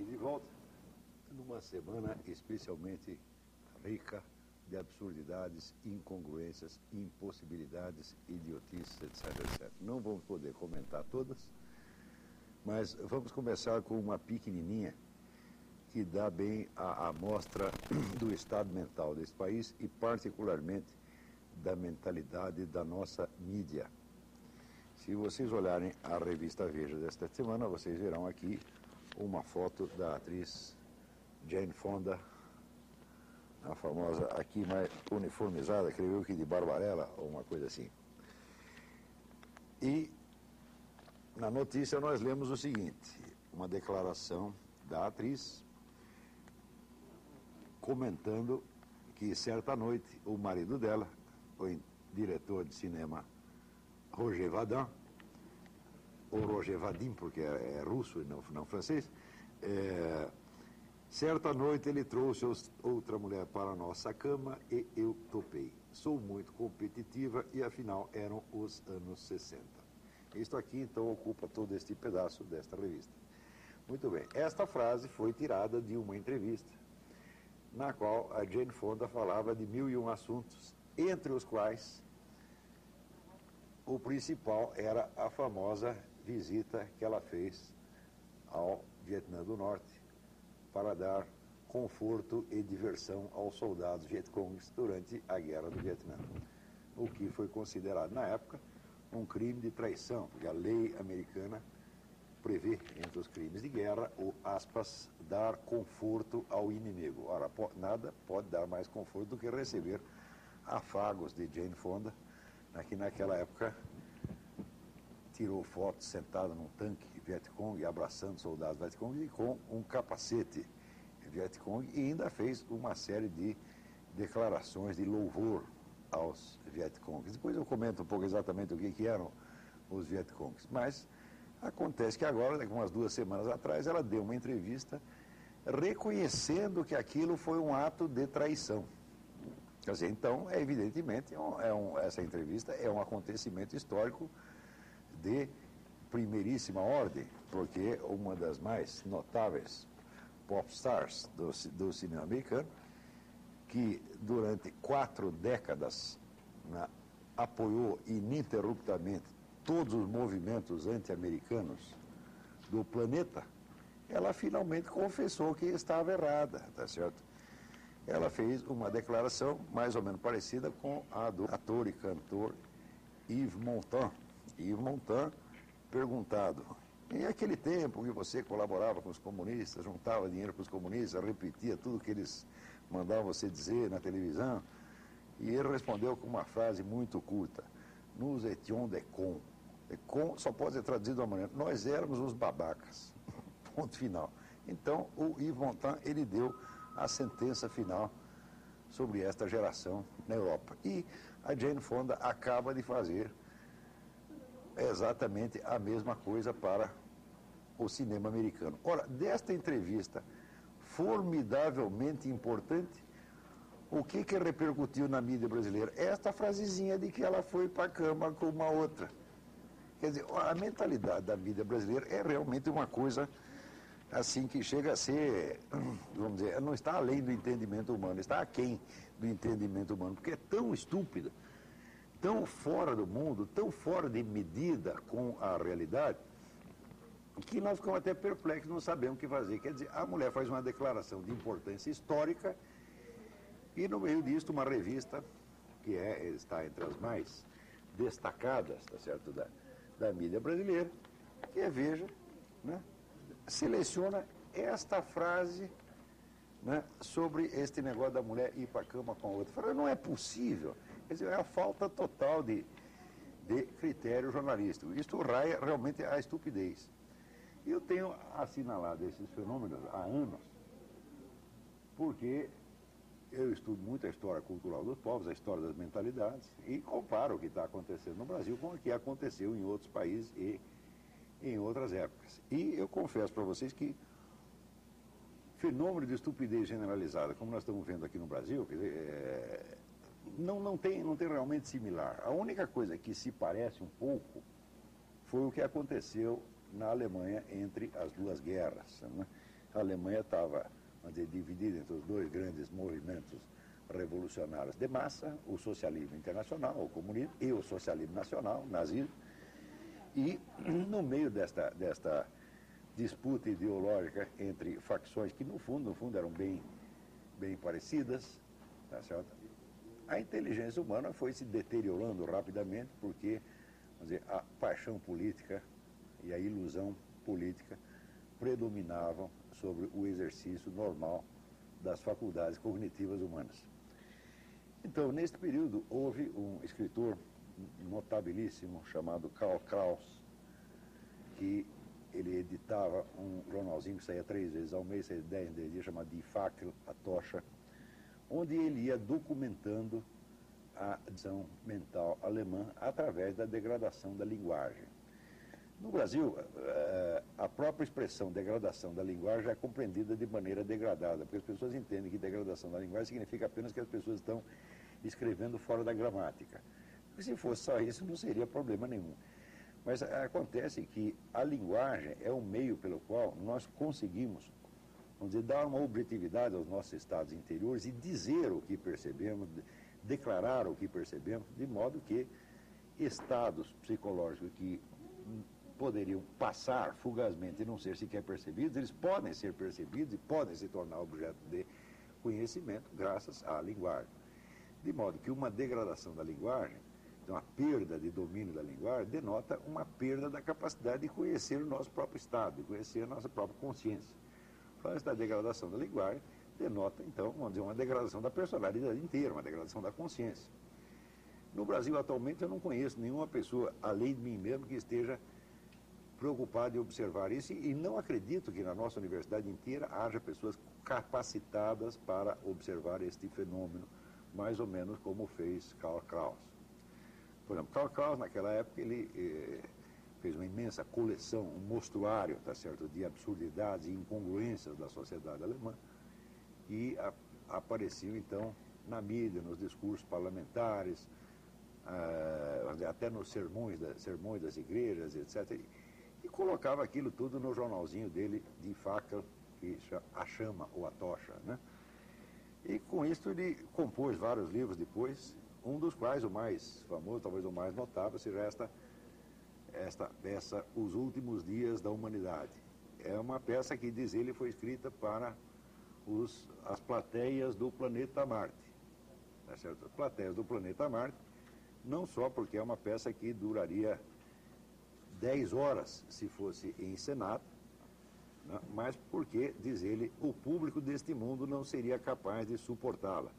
aqui de volta, numa semana especialmente rica de absurdidades, incongruências, impossibilidades, idiotices, etc, etc. Não vamos poder comentar todas, mas vamos começar com uma pequenininha que dá bem a amostra do estado mental desse país e particularmente da mentalidade da nossa mídia. Se vocês olharem a revista Veja desta semana, vocês verão aqui uma foto da atriz Jane Fonda, a famosa aqui mais uniformizada, creio que de Barbarella, ou uma coisa assim. E na notícia nós lemos o seguinte, uma declaração da atriz comentando que certa noite o marido dela, o diretor de cinema Roger Vadim, ou Roger Vadim, porque é russo e não francês, certa noite ele trouxe outra mulher para a nossa cama e eu topei. Sou muito competitiva e afinal eram os anos 60. Isto aqui então ocupa todo este pedaço desta revista. Muito bem, esta frase foi tirada de uma entrevista na qual a Jane Fonda falava de 1001 assuntos, entre os quais o principal era a famosa visita que ela fez ao Vietnã do Norte para dar conforto e diversão aos soldados vietcongues durante a Guerra do Vietnã, o que foi considerado na época um crime de traição, porque a lei americana prevê, entre os crimes de guerra, o, aspas, dar conforto ao inimigo. Ora, nada pode dar mais conforto do que receber afagos de Jane Fonda, que naquela época tirou fotos sentada num tanque Vietcong, abraçando soldados Vietcong e com um capacete Vietcong, e ainda fez uma série de declarações de louvor aos Vietcongs. Depois eu comento um pouco exatamente o que eram os Vietcongs, mas acontece que agora, umas 2 semanas atrás, ela deu uma entrevista reconhecendo que aquilo foi um ato de traição. Quer dizer, então, evidentemente, essa entrevista é um acontecimento histórico de primeiríssima ordem, porque uma das mais notáveis pop stars do cinema americano, que durante 4 décadas apoiou ininterruptamente todos os movimentos anti-americanos do planeta, ela finalmente confessou que estava errada, tá certo? Ela fez uma declaração mais ou menos parecida com a do ator e cantor Yves Montand. Yves Montand, perguntado, em aquele tempo que você colaborava com os comunistas, juntava dinheiro para os comunistas, repetia tudo que eles mandavam você dizer na televisão, e ele respondeu com uma frase muito curta, nous étions des cons. Com só pode ser traduzido de uma maneira, nós éramos os babacas, ponto final. Então, o Yves Montand, ele deu a sentença final sobre esta geração na Europa. E a Jane Fonda acaba de fazer exatamente a mesma coisa para o cinema americano. Ora, desta entrevista formidavelmente importante, o que repercutiu na mídia brasileira? Esta frasezinha de que ela foi para a cama com uma outra. Quer dizer, a mentalidade da mídia brasileira é realmente uma coisa assim que chega a ser, vamos dizer, não está além do entendimento humano, está aquém do entendimento humano, porque é tão estúpida, tão fora do mundo, tão fora de medida com a realidade, que nós ficamos até perplexos, não sabemos o que fazer. Quer dizer, a mulher faz uma declaração de importância histórica e no meio disso uma revista que está entre as mais destacadas, tá certo, da mídia brasileira, que é Veja, né, seleciona esta frase, né, sobre este negócio da mulher ir para a cama com a outra. Fala, não é possível. Quer dizer, é a falta total de critério jornalístico. Isto raia realmente a estupidez. E eu tenho assinalado esses fenômenos há anos, porque eu estudo muito a história cultural dos povos, a história das mentalidades, e comparo o que está acontecendo no Brasil com o que aconteceu em outros países e em outras épocas. E eu confesso para vocês que fenômeno de estupidez generalizada, como nós estamos vendo aqui no Brasil, quer dizer, não tem realmente similar. A única coisa que se parece um pouco foi o que aconteceu na Alemanha entre as 2 guerras, né? a Alemanha estava, vamos dizer, dividida entre os dois grandes movimentos revolucionários de massa, o socialismo internacional, o comunismo, e o socialismo nacional, o nazismo. E no meio desta disputa ideológica entre facções que no fundo eram bem parecidas, tá certo? A inteligência humana foi se deteriorando rapidamente porque, vamos dizer, a paixão política e a ilusão política predominavam sobre o exercício normal das faculdades cognitivas humanas. Então, neste período, houve um escritor notabilíssimo chamado Karl Kraus, que ele editava um jornalzinho que saía 3 vezes ao mês, saía 10 dias, chamado Die Fackel, a Tocha, onde ele ia documentando a adição mental alemã através da degradação da linguagem. No Brasil, a própria expressão degradação da linguagem é compreendida de maneira degradada, porque as pessoas entendem que degradação da linguagem significa apenas que as pessoas estão escrevendo fora da gramática. Porque se fosse só isso, não seria problema nenhum. Mas acontece que a linguagem é o meio pelo qual nós conseguimos, vamos dizer, dar uma objetividade aos nossos estados interiores e dizer o que percebemos, declarar o que percebemos, de modo que estados psicológicos que poderiam passar fugazmente e não ser sequer percebidos, eles podem ser percebidos e podem se tornar objeto de conhecimento graças à linguagem. De modo que uma degradação da linguagem, então a perda de domínio da linguagem, denota uma perda da capacidade de conhecer o nosso próprio estado, de conhecer a nossa própria consciência. Então, essa degradação da linguagem denota, então, vamos dizer, uma degradação da personalidade inteira, uma degradação da consciência. No Brasil, atualmente, eu não conheço nenhuma pessoa, além de mim mesmo, que esteja preocupada em observar isso, e não acredito que na nossa universidade inteira haja pessoas capacitadas para observar este fenômeno, mais ou menos como fez Karl Kraus. Por exemplo, Karl Kraus, naquela época, ele fez uma imensa coleção, um mostruário, tá certo, de absurdidades e incongruências da sociedade alemã, e apareciam, então, na mídia, nos discursos parlamentares, até nos sermões das igrejas, etc., e colocava aquilo tudo no jornalzinho dele, de Fackel, que a chama ou a tocha, né? E com isso ele compôs vários livros depois, um dos quais, o mais famoso, talvez o mais notável, seja esta peça, Os Últimos Dias da Humanidade. É uma peça que, diz ele, foi escrita para as plateias do planeta Marte. Tá certo? As plateias do planeta Marte, não só porque é uma peça que duraria 10 horas se fosse encenada, né? Mas porque, diz ele, o público deste mundo não seria capaz de suportá-la,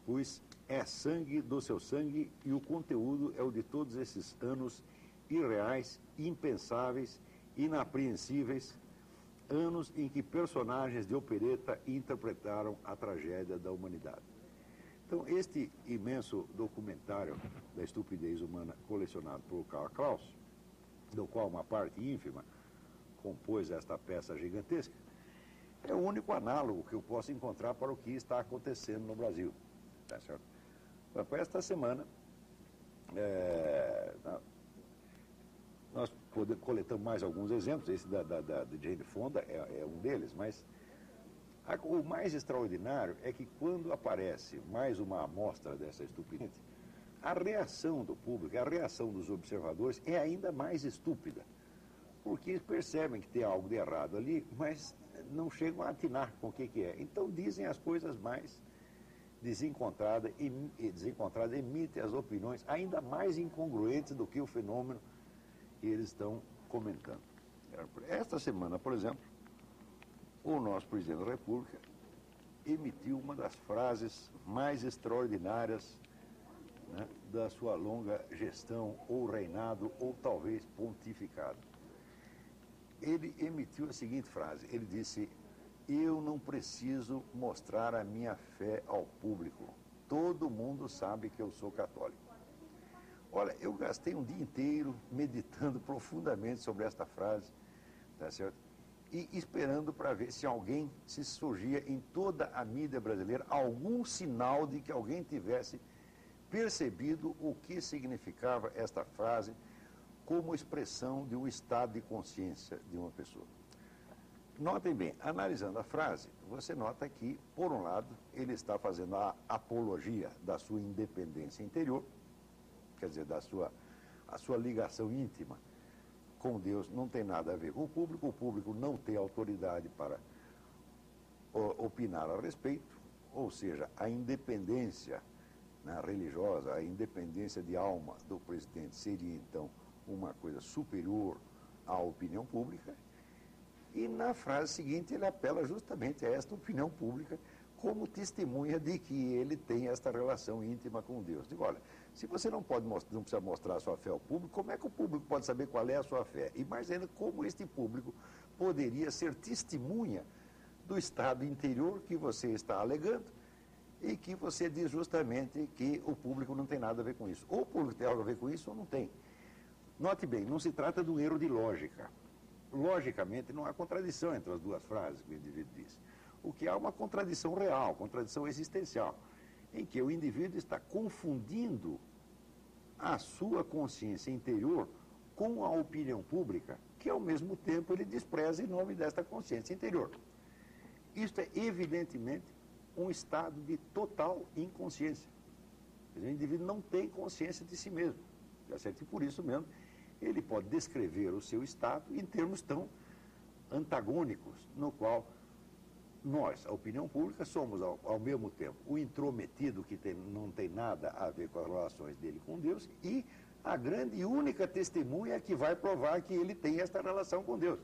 pois é sangue do seu sangue e o conteúdo é o de todos esses anos irreais, impensáveis, inapreensíveis, anos em que personagens de opereta interpretaram a tragédia da humanidade. Então, este imenso documentário da estupidez humana colecionado por Karl Kraus, do qual uma parte ínfima compôs esta peça gigantesca, é o único análogo que eu posso encontrar para o que está acontecendo no Brasil. Tá certo? Esta semana, nós coletamos mais alguns exemplos, esse da Jane Fonda é um deles, mas o mais extraordinário é que quando aparece mais uma amostra dessa estupidez, a reação do público, a reação dos observadores é ainda mais estúpida, porque percebem que tem algo de errado ali, mas não chegam a atinar com o que é. Então dizem as coisas mais desencontradas, emitem as opiniões ainda mais incongruentes do que o fenômeno que eles estão comentando. Esta semana, por exemplo, o nosso presidente da República emitiu uma das frases mais extraordinárias, né, da sua longa gestão, ou reinado, ou talvez pontificado. Ele emitiu a seguinte frase, ele disse: eu não preciso mostrar a minha fé ao público, todo mundo sabe que eu sou católico. Olha, eu gastei um dia inteiro meditando profundamente sobre esta frase, tá certo? E esperando para ver se surgia em toda a mídia brasileira algum sinal de que alguém tivesse percebido o que significava esta frase como expressão de um estado de consciência de uma pessoa. Notem bem, analisando a frase, você nota que, por um lado, ele está fazendo a apologia da sua independência interior, quer dizer, a sua ligação íntima com Deus não tem nada a ver com o público não tem autoridade para opinar a respeito, ou seja, a independência, né, religiosa, a independência de alma do presidente seria, então, uma coisa superior à opinião pública. E na frase seguinte ele apela justamente a esta opinião pública como testemunha de que ele tem esta relação íntima com Deus. Digo, olha, se você não precisa mostrar a sua fé ao público, como é que o público pode saber qual é a sua fé? E mais ainda, como este público poderia ser testemunha do estado interior que você está alegando e que você diz justamente que o público não tem nada a ver com isso. Ou o público tem algo a ver com isso ou não tem. Note bem, não se trata de um erro de lógica. Logicamente, não há contradição entre as duas frases que o indivíduo disse. O que há é uma contradição real, contradição existencial, em que o indivíduo está confundindo a sua consciência interior com a opinião pública, que ao mesmo tempo ele despreza em nome desta consciência interior. Isto é, evidentemente, um estado de total inconsciência. Quer dizer, o indivíduo não tem consciência de si mesmo. Tá certo? E por isso mesmo, ele pode descrever o seu estado em termos tão antagônicos, no qual nós, a opinião pública, somos ao mesmo tempo o intrometido que não tem nada a ver com as relações dele com Deus e a grande e única testemunha que vai provar que ele tem esta relação com Deus.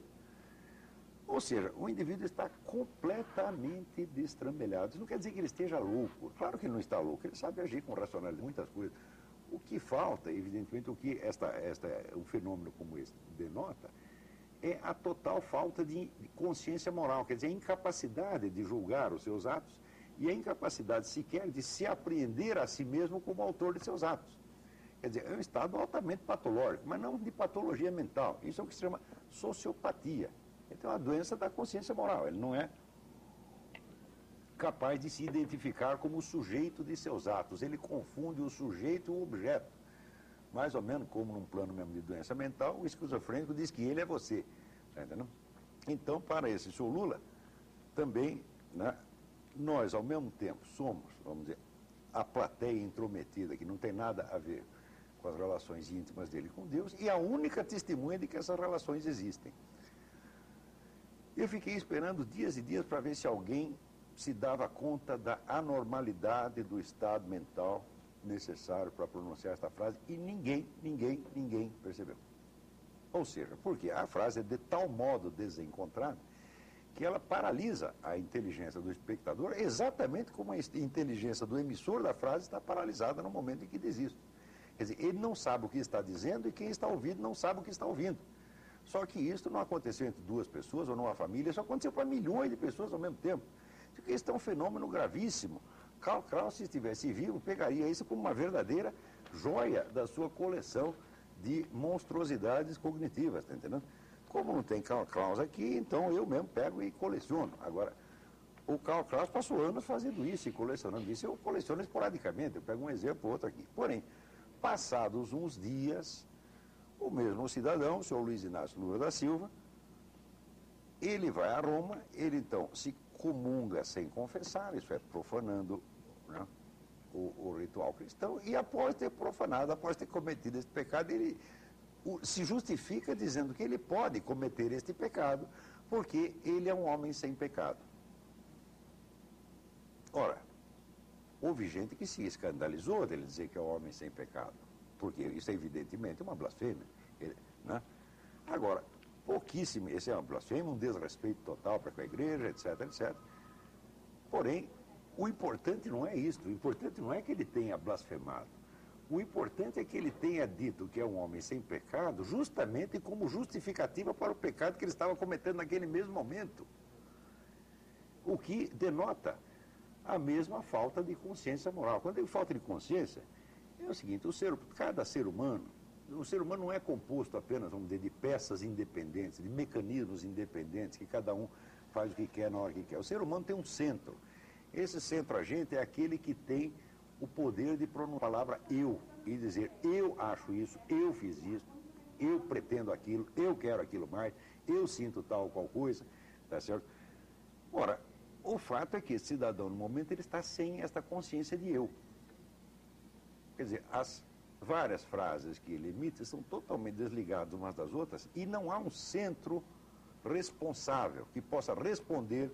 Ou seja, o indivíduo está completamente destrambelhado. Isso não quer dizer que ele esteja louco. Claro que ele não está louco, ele sabe agir com racionalidade, muitas coisas. O que falta, evidentemente, o que um fenômeno como esse denota, é a total falta de consciência moral, quer dizer, a incapacidade de julgar os seus atos e a incapacidade sequer de se apreender a si mesmo como autor de seus atos. Quer dizer, é um estado altamente patológico, mas não de patologia mental. Isso é o que se chama sociopatia. Então, é uma doença da consciência moral. Ele não é capaz de se identificar como o sujeito de seus atos. Ele confunde o sujeito e o objeto. Mais ou menos como num plano mesmo de doença mental, o esquizofrênico diz que ele é você. Tá entendendo? Então, para esse senhor Lula, também, né, nós, ao mesmo tempo, somos, vamos dizer, a plateia intrometida, que não tem nada a ver com as relações íntimas dele com Deus, e a única testemunha de que essas relações existem. Eu fiquei esperando dias e dias para ver se alguém se dava conta da anormalidade do estado mental necessário para pronunciar esta frase, e ninguém percebeu. Ou seja, porque a frase é de tal modo desencontrada que ela paralisa a inteligência do espectador, exatamente como a inteligência do emissor da frase está paralisada no momento em que diz isso. Quer dizer, ele não sabe o que está dizendo e quem está ouvindo não sabe o que está ouvindo. Só que isso não aconteceu entre duas pessoas ou numa família, isso aconteceu para milhões de pessoas ao mesmo tempo. Isso é um fenômeno gravíssimo. Karl Kraus, se estivesse vivo, pegaria isso como uma verdadeira joia da sua coleção de monstruosidades cognitivas, tá entendendo? Como não tem Karl Kraus aqui, então eu mesmo pego e coleciono. Agora, o Karl Kraus passou anos fazendo isso e colecionando isso. Eu coleciono esporadicamente, eu pego um exemplo ou outro aqui. Porém, passados uns dias, o mesmo cidadão, o senhor Luiz Inácio Lula da Silva, ele vai a Roma, ele então se comunga sem confessar, isso é, profanando, né, o ritual cristão, e após ter profanado, após ter cometido esse pecado, ele se justifica dizendo que ele pode cometer este pecado, porque ele é um homem sem pecado. Ora, houve gente que se escandalizou dele dizer que é um homem sem pecado, porque isso é evidentemente uma blasfêmia, né? Agora, pouquíssimo, esse é uma blasfêmia, um desrespeito total para com a igreja, etc, etc. Porém, o importante não é isso, o importante não é que ele tenha blasfemado. O importante é que ele tenha dito que é um homem sem pecado, justamente como justificativa para o pecado que ele estava cometendo naquele mesmo momento. O que denota a mesma falta de consciência moral. Quando eu digo falta de consciência, é o seguinte, cada ser humano, o ser humano não é composto apenas, vamos dizer, de peças independentes, de mecanismos independentes, que cada um faz o que quer na hora que quer. O ser humano tem um centro. Esse centro agente é aquele que tem o poder de pronunciar a palavra eu, e dizer eu acho isso, eu fiz isso, eu pretendo aquilo, eu quero aquilo mais, eu sinto tal ou qual coisa. tá certo? Ora, o fato é que esse cidadão, no momento, ele está sem esta consciência de eu. Quer dizer, as várias frases que ele emite são totalmente desligadas umas das outras e não há um centro responsável que possa responder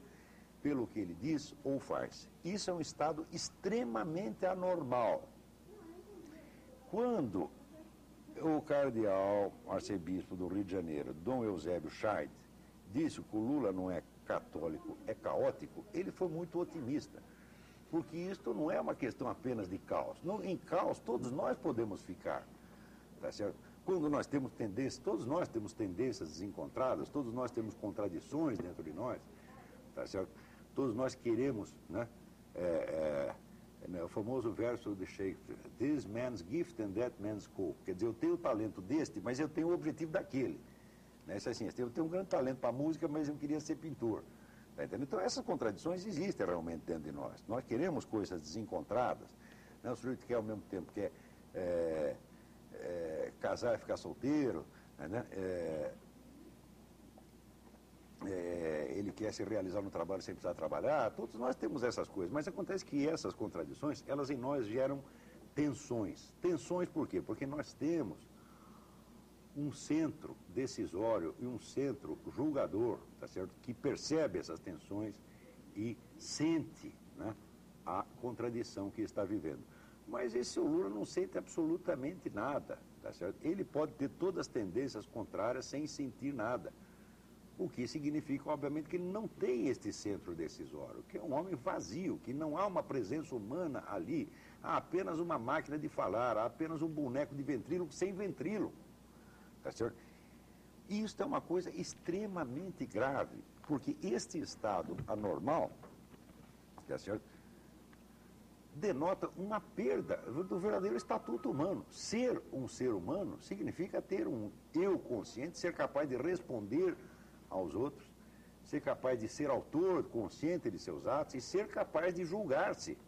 pelo que ele diz ou faz. Isso é um estado extremamente anormal. Quando o cardeal arcebispo do Rio de Janeiro, Dom Eusébio Scheid, disse que o Lula não é católico, é caótico, ele foi muito otimista. Porque isto não é uma questão apenas de caos. Em caos, todos nós podemos ficar. Tá certo? Quando nós temos tendências, todos nós temos tendências desencontradas, todos nós temos contradições dentro de nós. Tá certo? Todos nós queremos, né? O famoso verso de Shakespeare, this man's gift and that man's cope. Quer dizer, eu tenho o talento deste, mas eu tenho o objetivo daquele. Né? Isso é assim, eu tenho um grande talento para a música, mas eu queria ser pintor. Tá entendendo? Então, essas contradições existem realmente dentro de nós. Nós queremos coisas desencontradas. Né? O sujeito quer, ao mesmo tempo, quer casar e ficar solteiro, né? Ele quer se realizar no trabalho sem precisar trabalhar. Todos nós temos essas coisas. Mas acontece que essas contradições, elas em nós geram tensões. Tensões por quê? Porque nós temos um centro decisório e um centro julgador, tá certo? Que percebe essas tensões e sente, né, a contradição que está vivendo. Mas esse Lula não sente absolutamente nada, tá certo? Ele pode ter todas as tendências contrárias sem sentir nada. O que significa, obviamente, que ele não tem este centro decisório, que é um homem vazio, que não há uma presença humana ali, há apenas uma máquina de falar, há apenas um boneco de ventríloco sem ventríloco. Tá certo? E isso é uma coisa extremamente grave, porque este estado anormal, tá certo, denota uma perda do verdadeiro estatuto humano. Ser um ser humano significa ter um eu consciente, ser capaz de responder aos outros, ser capaz de ser autor consciente de seus atos e ser capaz de julgar-se.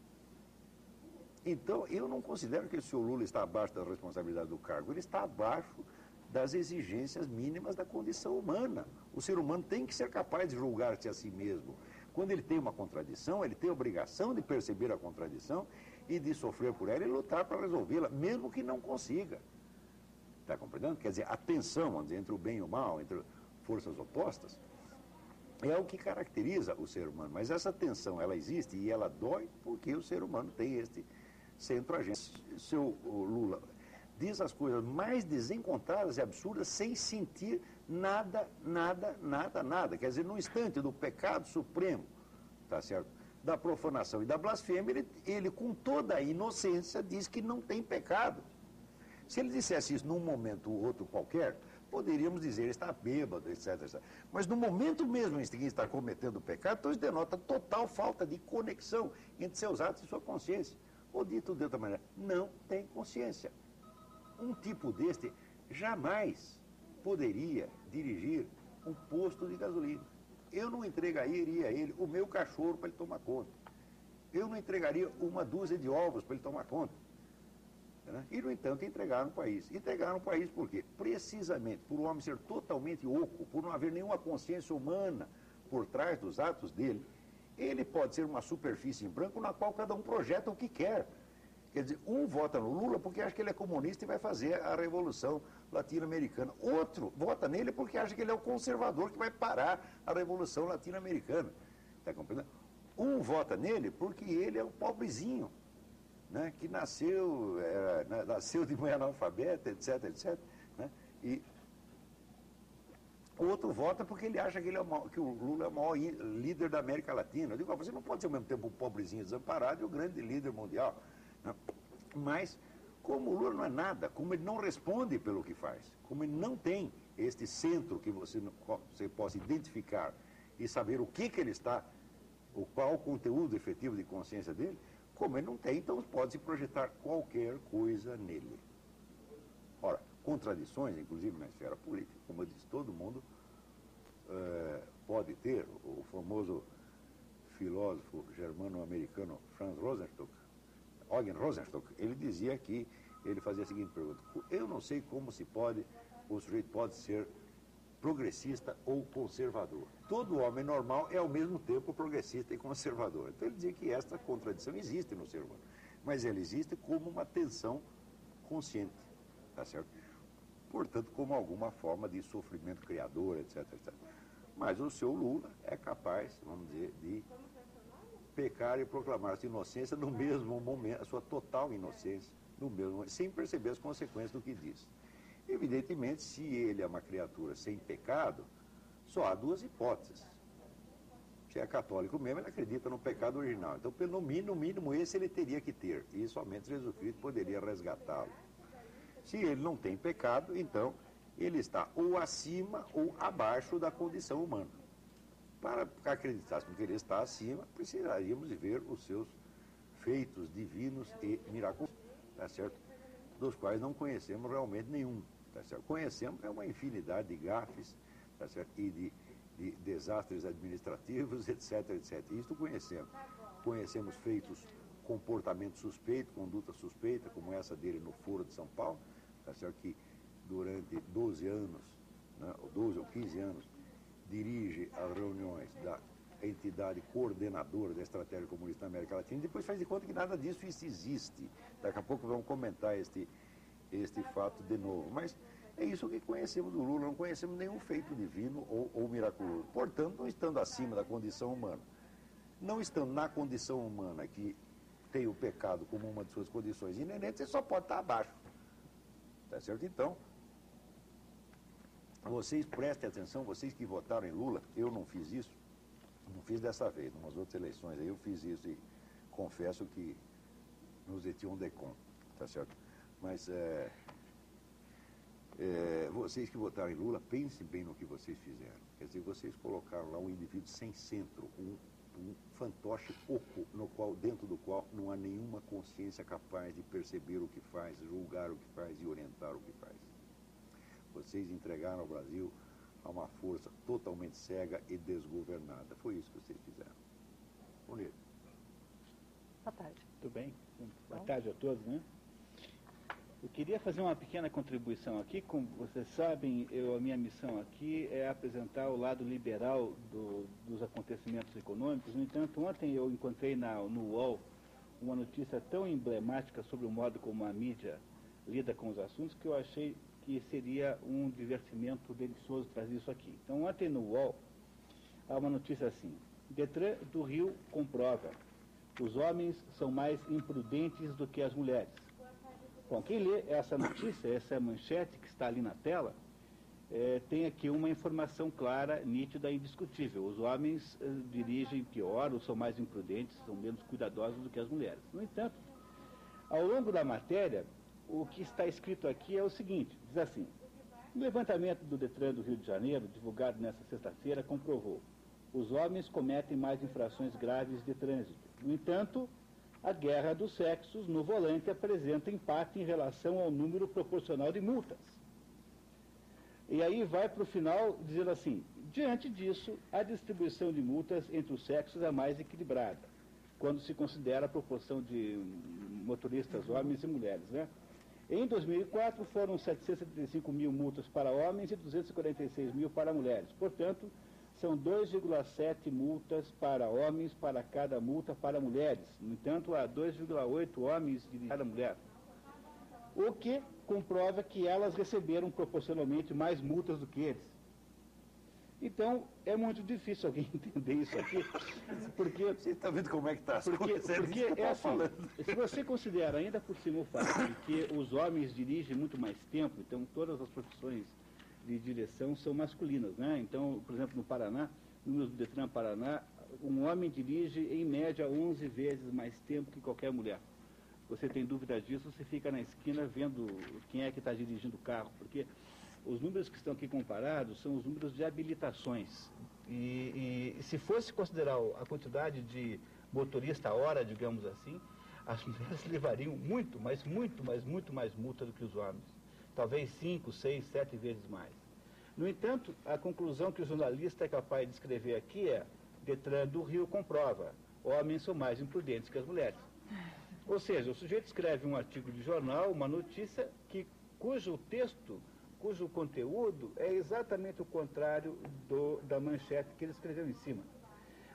Então, eu não considero que o senhor Lula está abaixo da responsabilidade do cargo, ele está abaixo das exigências mínimas da condição humana. O ser humano tem que ser capaz de julgar-se a si mesmo. Quando ele tem uma contradição, ele tem a obrigação de perceber a contradição e de sofrer por ela e lutar para resolvê-la, mesmo que não consiga. Está compreendendo? Quer dizer, a tensão, vamos dizer, entre o bem e o mal, entre forças opostas, é o que caracteriza o ser humano. Mas essa tensão, ela existe e ela dói porque o ser humano tem este centro-agente. Seu Lula diz as coisas mais desencontradas e absurdas sem sentir nada, nada, nada, nada. Quer dizer, no instante do pecado supremo, tá certo? Da profanação e da blasfêmia, ele com toda a inocência diz que não tem pecado. Se ele dissesse isso num momento ou outro qualquer, poderíamos dizer ele está bêbado, etc, etc. Mas no momento mesmo em que está cometendo o pecado, então isso denota total falta de conexão entre seus atos e sua consciência. Ou dito de outra maneira, não tem consciência. Um tipo deste jamais poderia dirigir um posto de gasolina. Eu não entregaria a ele o meu cachorro para ele tomar conta. Eu não entregaria uma dúzia de ovos para ele tomar conta. E, no entanto, entregaram o país. Entregaram o país por quê? Precisamente por o homem ser totalmente oco, por não haver nenhuma consciência humana por trás dos atos dele. Ele pode ser uma superfície em branco na qual cada um projeta o que quer. Quer dizer, um vota no Lula porque acha que ele é comunista e vai fazer a revolução latino-americana. Outro vota nele porque acha que ele é o conservador que vai parar a revolução latino-americana. Está compreendendo? Um vota nele porque ele é o pobrezinho, né, que nasceu de mãe analfabeta, etc, etc. Né, e o outro vota porque ele acha que, que o Lula é o maior líder da América Latina. Eu digo, você não pode ser ao mesmo tempo um pobrezinho desamparado e o grande líder mundial. Né? Mas, como o Lula não é nada, como ele não responde pelo que faz, como ele não tem este centro que você possa identificar e saber o que ele está, qual o conteúdo efetivo de consciência dele, como ele não tem, então pode-se projetar qualquer coisa nele. Ora, contradições, inclusive na esfera política, como eu disse, todo mundo pode ter. O famoso filósofo germano-americano Franz Rosenstock, Eugen Rosenstock, ele dizia que, ele fazia a seguinte pergunta: eu não sei como o sujeito pode ser progressista ou conservador. Todo homem normal é ao mesmo tempo progressista e conservador. Então ele dizia que esta contradição existe no ser humano, mas ela existe como uma tensão consciente, tá certo? Portanto, como alguma forma de sofrimento criador, etc, etc. Mas o seu Lula é capaz, vamos dizer, de pecar e proclamar-se inocência no mesmo momento, a sua total inocência, no mesmo momento, sem perceber as consequências do que diz. Evidentemente, se ele é uma criatura sem pecado, só há duas hipóteses. Se é católico mesmo, ele acredita no pecado original. Então, no mínimo, esse ele teria que ter. E somente Jesus Cristo poderia resgatá-lo. Se ele não tem pecado, então ele está ou acima ou abaixo da condição humana. Para acreditássemos que ele está acima, precisaríamos de ver os seus feitos divinos e miraculosos, tá certo? Dos quais não conhecemos realmente nenhum. Tá certo? Conhecemos uma infinidade de gafes, tá certo? E de desastres administrativos, etc, etc. Isso conhecemos. Conhecemos feitos, comportamento suspeito, conduta suspeita, como essa dele no Foro de São Paulo, tá certo? Que durante 12 anos, né, ou 12 ou 15 anos, dirige as reuniões da entidade coordenadora da estratégia comunista na América Latina, e depois faz de conta que nada disso existe. Daqui a pouco vamos comentar este fato de novo. Mas é isso que conhecemos do Lula, não conhecemos nenhum feito divino ou miraculoso. Portanto, não estando acima da condição humana, não estando na condição humana que tem o pecado como uma de suas condições inerentes, ele só pode estar abaixo. Tá certo? Então, vocês prestem atenção, vocês que votaram em Lula, eu não fiz isso, não fiz dessa vez, em umas outras eleições aí eu fiz isso e confesso que nos étions de con, tá certo? Mas vocês que votaram em Lula, pensem bem no que vocês fizeram. Quer dizer, vocês colocaram lá um indivíduo sem centro, um fantoche oco, dentro do qual não há nenhuma consciência capaz de perceber o que faz, julgar o que faz e orientar o que faz. Vocês entregaram ao Brasil a uma força totalmente cega e desgovernada. Foi isso que vocês fizeram. Bonito. Boa tarde. Tudo bem? Boa tarde a todos, né? Eu queria fazer uma pequena contribuição aqui. Como vocês sabem, a minha missão aqui é apresentar o lado liberal dos acontecimentos econômicos. No entanto, ontem eu encontrei no UOL uma notícia tão emblemática sobre o modo como a mídia lida com os assuntos que eu achei que seria um divertimento delicioso trazer isso aqui. Então, ontem no UOL, há uma notícia assim: Detran do Rio comprova, os homens são mais imprudentes do que as mulheres. Bom, quem lê essa notícia, essa manchete que está ali na tela, tem aqui uma informação clara, nítida e indiscutível. Os homens dirigem pior, ou são mais imprudentes, são menos cuidadosos do que as mulheres. No entanto, ao longo da matéria, o que está escrito aqui é o seguinte, diz assim: o levantamento do Detran do Rio de Janeiro, divulgado nesta sexta-feira, comprovou: os homens cometem mais infrações graves de trânsito. No entanto, a guerra dos sexos no volante apresenta empate em relação ao número proporcional de multas. E aí vai para o final dizendo assim: diante disso, a distribuição de multas entre os sexos é mais equilibrada, quando se considera a proporção de motoristas homens e mulheres, né? Em 2004, foram 775 mil multas para homens e 246 mil para mulheres. Portanto, são 2,7 multas para homens para cada multa para mulheres. No entanto, há 2,8 homens de cada mulher. O que comprova que elas receberam proporcionalmente mais multas do que eles. Então, é muito difícil alguém entender isso aqui, porque... Você está vendo como é que está as coisas? Porque é assim, se você considera ainda por cima o fato de que os homens dirigem muito mais tempo, então todas as profissões de direção são masculinas, né? Então, por exemplo, no Paraná, no Detran Paraná, um homem dirige em média 11 vezes mais tempo que qualquer mulher. Você tem dúvida disso, você fica na esquina vendo quem é que está dirigindo o carro, porque os números que estão aqui comparados são os números de habilitações. E se fosse considerar a quantidade de motorista hora, digamos assim, as mulheres levariam muito mais multa do que os homens. Talvez 5, 6, 7 vezes mais. No entanto, a conclusão que o jornalista é capaz de escrever aqui é: Detran do Rio comprova, homens são mais imprudentes que as mulheres. Ou seja, o sujeito escreve um artigo de jornal, uma notícia, cujo texto cujo conteúdo é exatamente o contrário da manchete que ele escreveu em cima.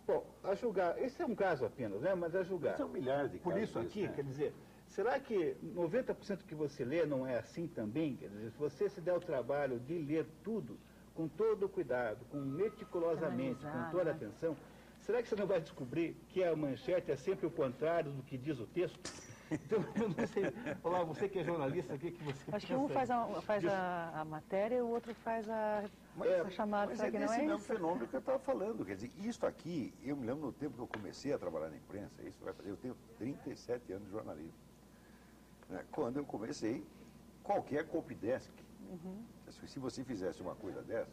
Bom, a julgar, esse é um caso apenas, né? Mas a julgar. São milhares de casos. Por isso aqui, quer dizer, será que 90% que você lê não é assim também? Quer dizer, se você se der o trabalho de ler tudo, com todo o cuidado, meticulosamente, com toda a atenção, será que você não vai descobrir que a manchete é sempre o contrário do que diz o texto? Então, eu não sei, olá, você que é jornalista, o que você Acho que um faz a matéria e o outro faz a chamada. Mas Será que não desse é mesmo isso? fenômeno que eu estava falando. Quer dizer, isso aqui, eu me lembro no tempo que eu comecei a trabalhar na imprensa, isso vai fazer, eu tenho 37 anos de jornalismo. Né? Quando eu comecei, qualquer copydesk, se você fizesse uma coisa dessa,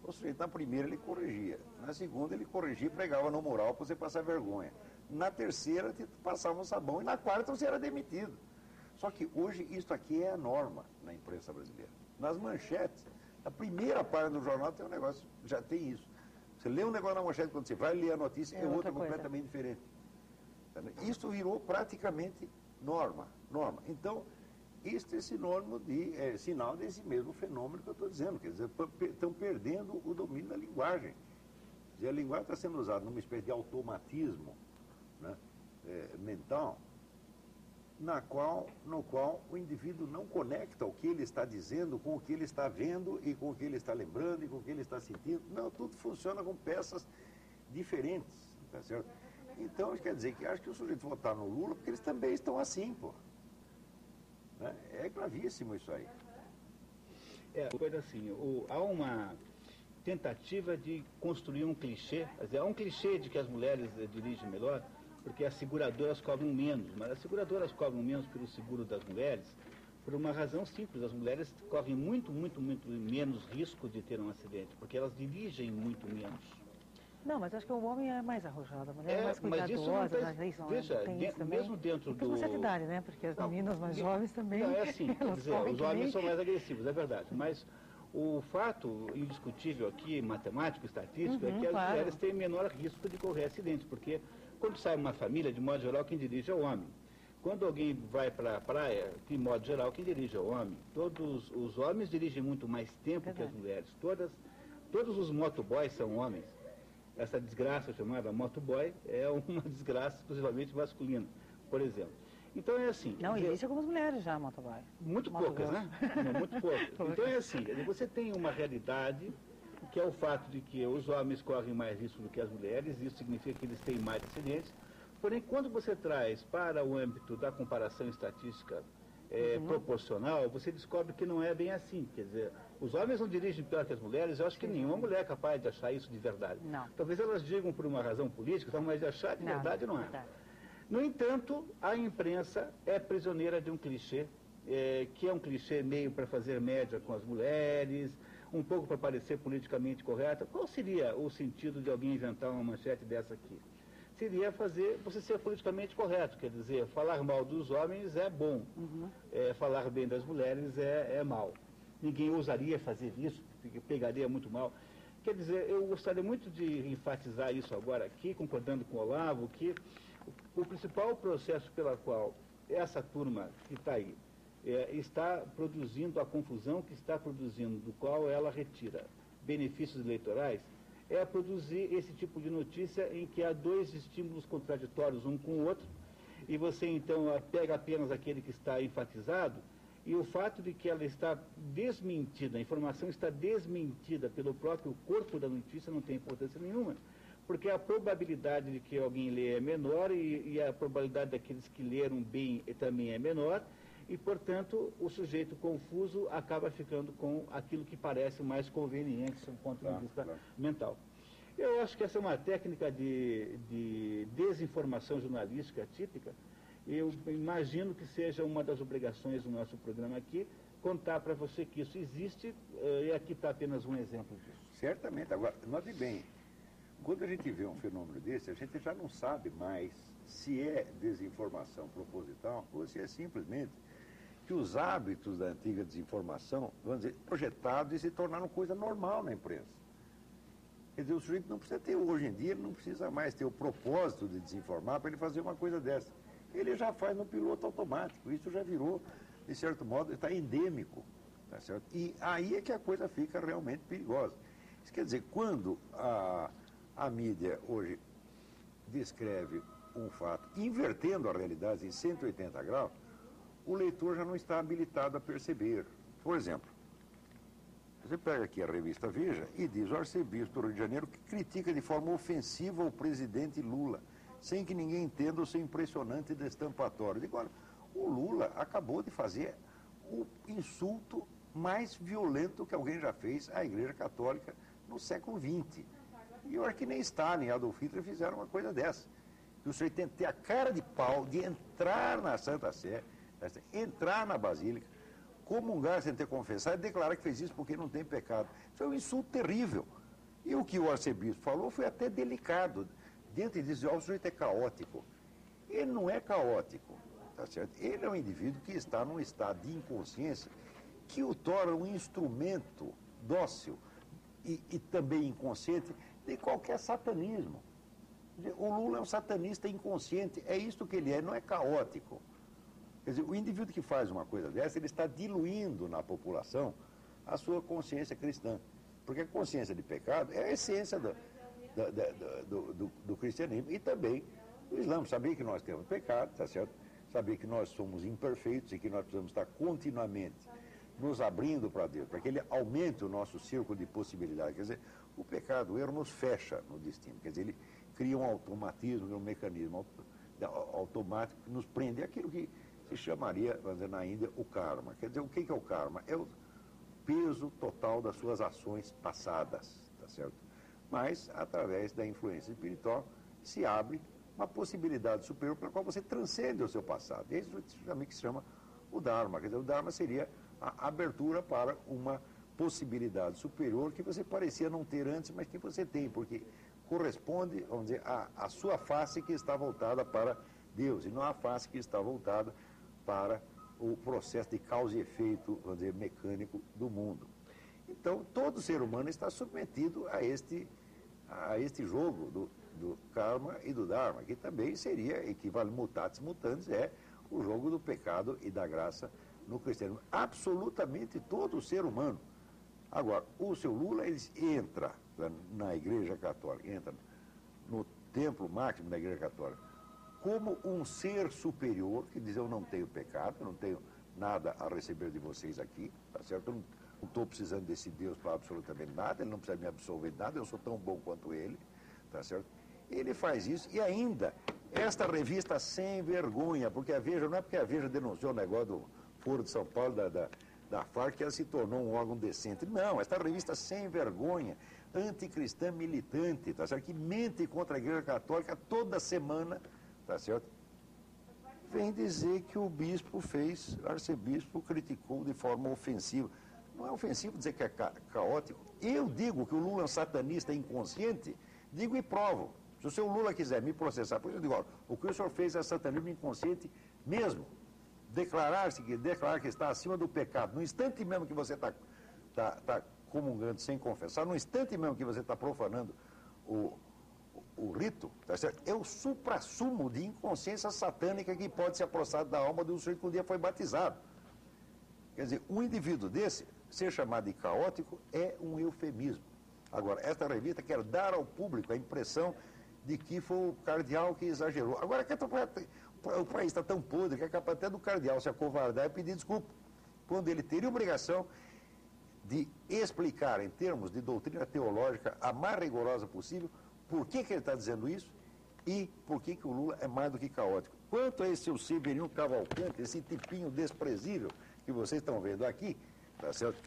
o sujeito na primeira ele corrigia, na segunda ele corrigia e pregava no mural para você passar vergonha. Na terceira, te passava um sabão. E na quarta, você era demitido. Só que hoje, isso aqui é a norma na imprensa brasileira. Nas manchetes, a primeira página do jornal tem um negócio, já tem isso. Você lê um negócio na manchete, quando você vai ler a notícia, é outra completamente diferente. Isso virou praticamente norma. Então, este é sinônimo sinal desse mesmo fenômeno que eu estou dizendo. Quer dizer, estão perdendo o domínio da linguagem. Quer dizer, a linguagem está sendo usada numa espécie de automatismo, né, mental, no qual o indivíduo não conecta o que ele está dizendo com o que ele está vendo e com o que ele está lembrando e com o que ele está sentindo. Não, tudo funciona com peças diferentes, tá certo? Então, quer dizer que acho que o sujeito votar no Lula porque eles também estão assim, pô. Né? É gravíssimo isso aí. Coisa assim, há uma tentativa de construir um clichê, quer dizer, há um clichê de que as mulheres dirigem melhor, porque as seguradoras cobram menos, mas as seguradoras cobram menos pelo seguro das mulheres, por uma razão simples, as mulheres correm muito menos risco de ter um acidente, porque elas dirigem muito menos. Não, mas acho que o homem é mais arrojado, a mulher é mais mas isso não cuidadosa, tá, veja, mesmo dentro tem uma certa idade, né? Porque as meninas mais jovens também... Não, é assim, quer dizer, os homens são mais agressivos, é verdade, mas o fato indiscutível aqui, matemático, estatístico, é que as mulheres têm menor risco de correr acidentes, porque quando sai uma família, de modo geral, quem dirige é o homem. Quando alguém vai para a praia, de modo geral, quem dirige é o homem. Todos os homens dirigem muito mais tempo que as mulheres. Todos os motoboys são homens. Essa desgraça chamada motoboy é uma desgraça exclusivamente masculina, por exemplo. Então é assim... Não, existe algumas mulheres já, motoboy. Muito poucas, né? Muito poucas. Então é assim, você tem uma realidade que é o fato de que os homens correm mais risco do que as mulheres, isso significa que eles têm mais acidentes. Porém, quando você traz para o âmbito da comparação estatística proporcional, você descobre que não é bem assim. Quer dizer, os homens não dirigem pior que as mulheres, eu acho que nenhuma mulher é capaz de achar isso de verdade. Não. Talvez elas digam por uma razão política, mas de achar de verdade não é. No entanto, a imprensa é prisioneira de um clichê, que é um clichê meio para fazer média com as mulheres, um pouco para parecer politicamente correta. Qual seria o sentido de alguém inventar uma manchete dessa aqui? Seria fazer você ser politicamente correto, quer dizer, falar mal dos homens é bom, falar bem das mulheres é mal. Ninguém ousaria fazer isso, porque pegaria muito mal. Quer dizer, eu gostaria muito de enfatizar isso agora aqui, concordando com o Olavo, que o principal processo pela qual essa turma que está aí está produzindo a confusão que está produzindo, do qual ela retira benefícios eleitorais, é produzir esse tipo de notícia em que há dois estímulos contraditórios um com o outro, e você então pega apenas aquele que está enfatizado, e o fato de que ela está desmentida, a informação está desmentida pelo próprio corpo da notícia não tem importância nenhuma, porque a probabilidade de que alguém leia é menor e a probabilidade daqueles que leram bem também é menor, e, portanto, o sujeito confuso acaba ficando com aquilo que parece mais conveniente do ponto de vista mental. Eu acho que essa é uma técnica de desinformação jornalística típica. Eu imagino que seja uma das obrigações do nosso programa aqui, contar para você que isso existe, e aqui está apenas um exemplo disso. Certamente. Agora, note bem, quando a gente vê um fenômeno desse, a gente já não sabe mais se é desinformação proposital ou se é simplesmente que os hábitos da antiga desinformação, vamos dizer, projetados e se tornaram coisa normal na imprensa. Quer dizer, o sujeito não precisa ter, hoje em dia, ele não precisa mais ter o propósito de desinformar para ele fazer uma coisa dessa. Ele já faz no piloto automático, isso já virou, de certo modo, está endêmico tá certo? E aí é que a coisa fica realmente perigosa. Isso quer dizer, quando a mídia hoje descreve um fato, invertendo a realidade em 180 graus, o leitor já não está habilitado a perceber. Por exemplo, você pega aqui a revista Veja e diz: o arcebispo do Rio de Janeiro que critica de forma ofensiva o presidente Lula, sem que ninguém entenda o seu impressionante destampatório. Digo, olha, o Lula acabou de fazer o insulto mais violento que alguém já fez à Igreja Católica no século XX. E eu acho que nem Stalin e Adolf Hitler fizeram uma coisa dessa. Que o senhor tem que ter a cara de pau de entrar na Santa Sé, entrar na Basílica, comungar sem ter confessado e declarar que fez isso porque não tem pecado. Isso é um insulto terrível. E o que o arcebispo falou foi até delicado. Diante disso, o sujeito é caótico. Ele não é caótico, tá certo? Ele é um indivíduo que está num estado de inconsciência que o torna um instrumento dócil e também inconsciente de qualquer satanismo. O Lula é um satanista inconsciente, é isto que ele é, não é caótico. Quer dizer, o indivíduo que faz uma coisa dessa, ele está diluindo na população a sua consciência cristã. Porque a consciência de pecado é a essência do cristianismo e também do Islã. Saber que nós temos pecado, tá certo? Saber que nós somos imperfeitos e que nós precisamos estar continuamente nos abrindo para Deus, para que Ele aumente o nosso círculo de possibilidades. Quer dizer, o pecado, o erro nos fecha no destino. Quer dizer, ele cria um automatismo, um mecanismo automático que nos prende. É aquilo que se chamaria, vamos dizer, na Índia, o karma. Quer dizer, o que é o karma? É o peso total das suas ações passadas, tá certo? Mas, através da influência espiritual, se abre uma possibilidade superior para a qual você transcende o seu passado. E é isso que se chama o Dharma. Quer dizer, o Dharma seria a abertura para uma possibilidade superior que você parecia não ter antes, mas que você tem, porque corresponde, vamos dizer, à sua face que está voltada para Deus, e não a face que está voltada para o processo de causa e efeito, vamos dizer, mecânico do mundo. Então, todo ser humano está submetido a este jogo do karma e do dharma, que também seria, equivale mutatis mutandis, é o jogo do pecado e da graça no cristianismo. Absolutamente todo ser humano. Agora, o seu Lula, ele entra na Igreja Católica, entra no templo máximo da Igreja Católica, como um ser superior, que diz: eu não tenho pecado, eu não tenho nada a receber de vocês aqui, tá certo? Eu não estou precisando desse Deus para absolutamente nada, ele não precisa me absolver de nada, eu sou tão bom quanto ele, tá certo? Ele faz isso, e ainda, esta revista sem vergonha, porque a Veja, não é porque a Veja denunciou o negócio do Foro de São Paulo, da FARC, que ela se tornou um órgão decente. Não, esta revista sem vergonha, anticristã militante, tá certo? Que mente contra a Igreja Católica toda semana, tá certo? Vem dizer que o bispo fez, o arcebispo criticou de forma ofensiva. Não é ofensivo dizer que é caótico. Eu digo que o Lula é um satanista inconsciente, digo e provo. Se o seu Lula quiser me processar, por isso eu digo: ó, o que o senhor fez é satanismo inconsciente mesmo. Declarar que está acima do pecado, no instante mesmo que você está comungando sem confessar, no instante mesmo que você está profanando o rito, tá certo? É o suprassumo de inconsciência satânica que pode se aproximar da alma de um sujeito que um dia foi batizado. Quer dizer, um indivíduo desse, ser chamado de caótico, é um eufemismo. Agora, esta revista quer dar ao público a impressão de que foi o cardeal que exagerou. Agora, o país está tão podre que é capaz até do cardeal se acovardar e pedir desculpa, quando ele teria obrigação de explicar, em termos de doutrina teológica, a mais rigorosa possível, por que ele está dizendo isso e por que o Lula é mais do que caótico. Quanto a esse seu Severino Cavalcante, esse tipinho desprezível que vocês estão vendo aqui, tá certo?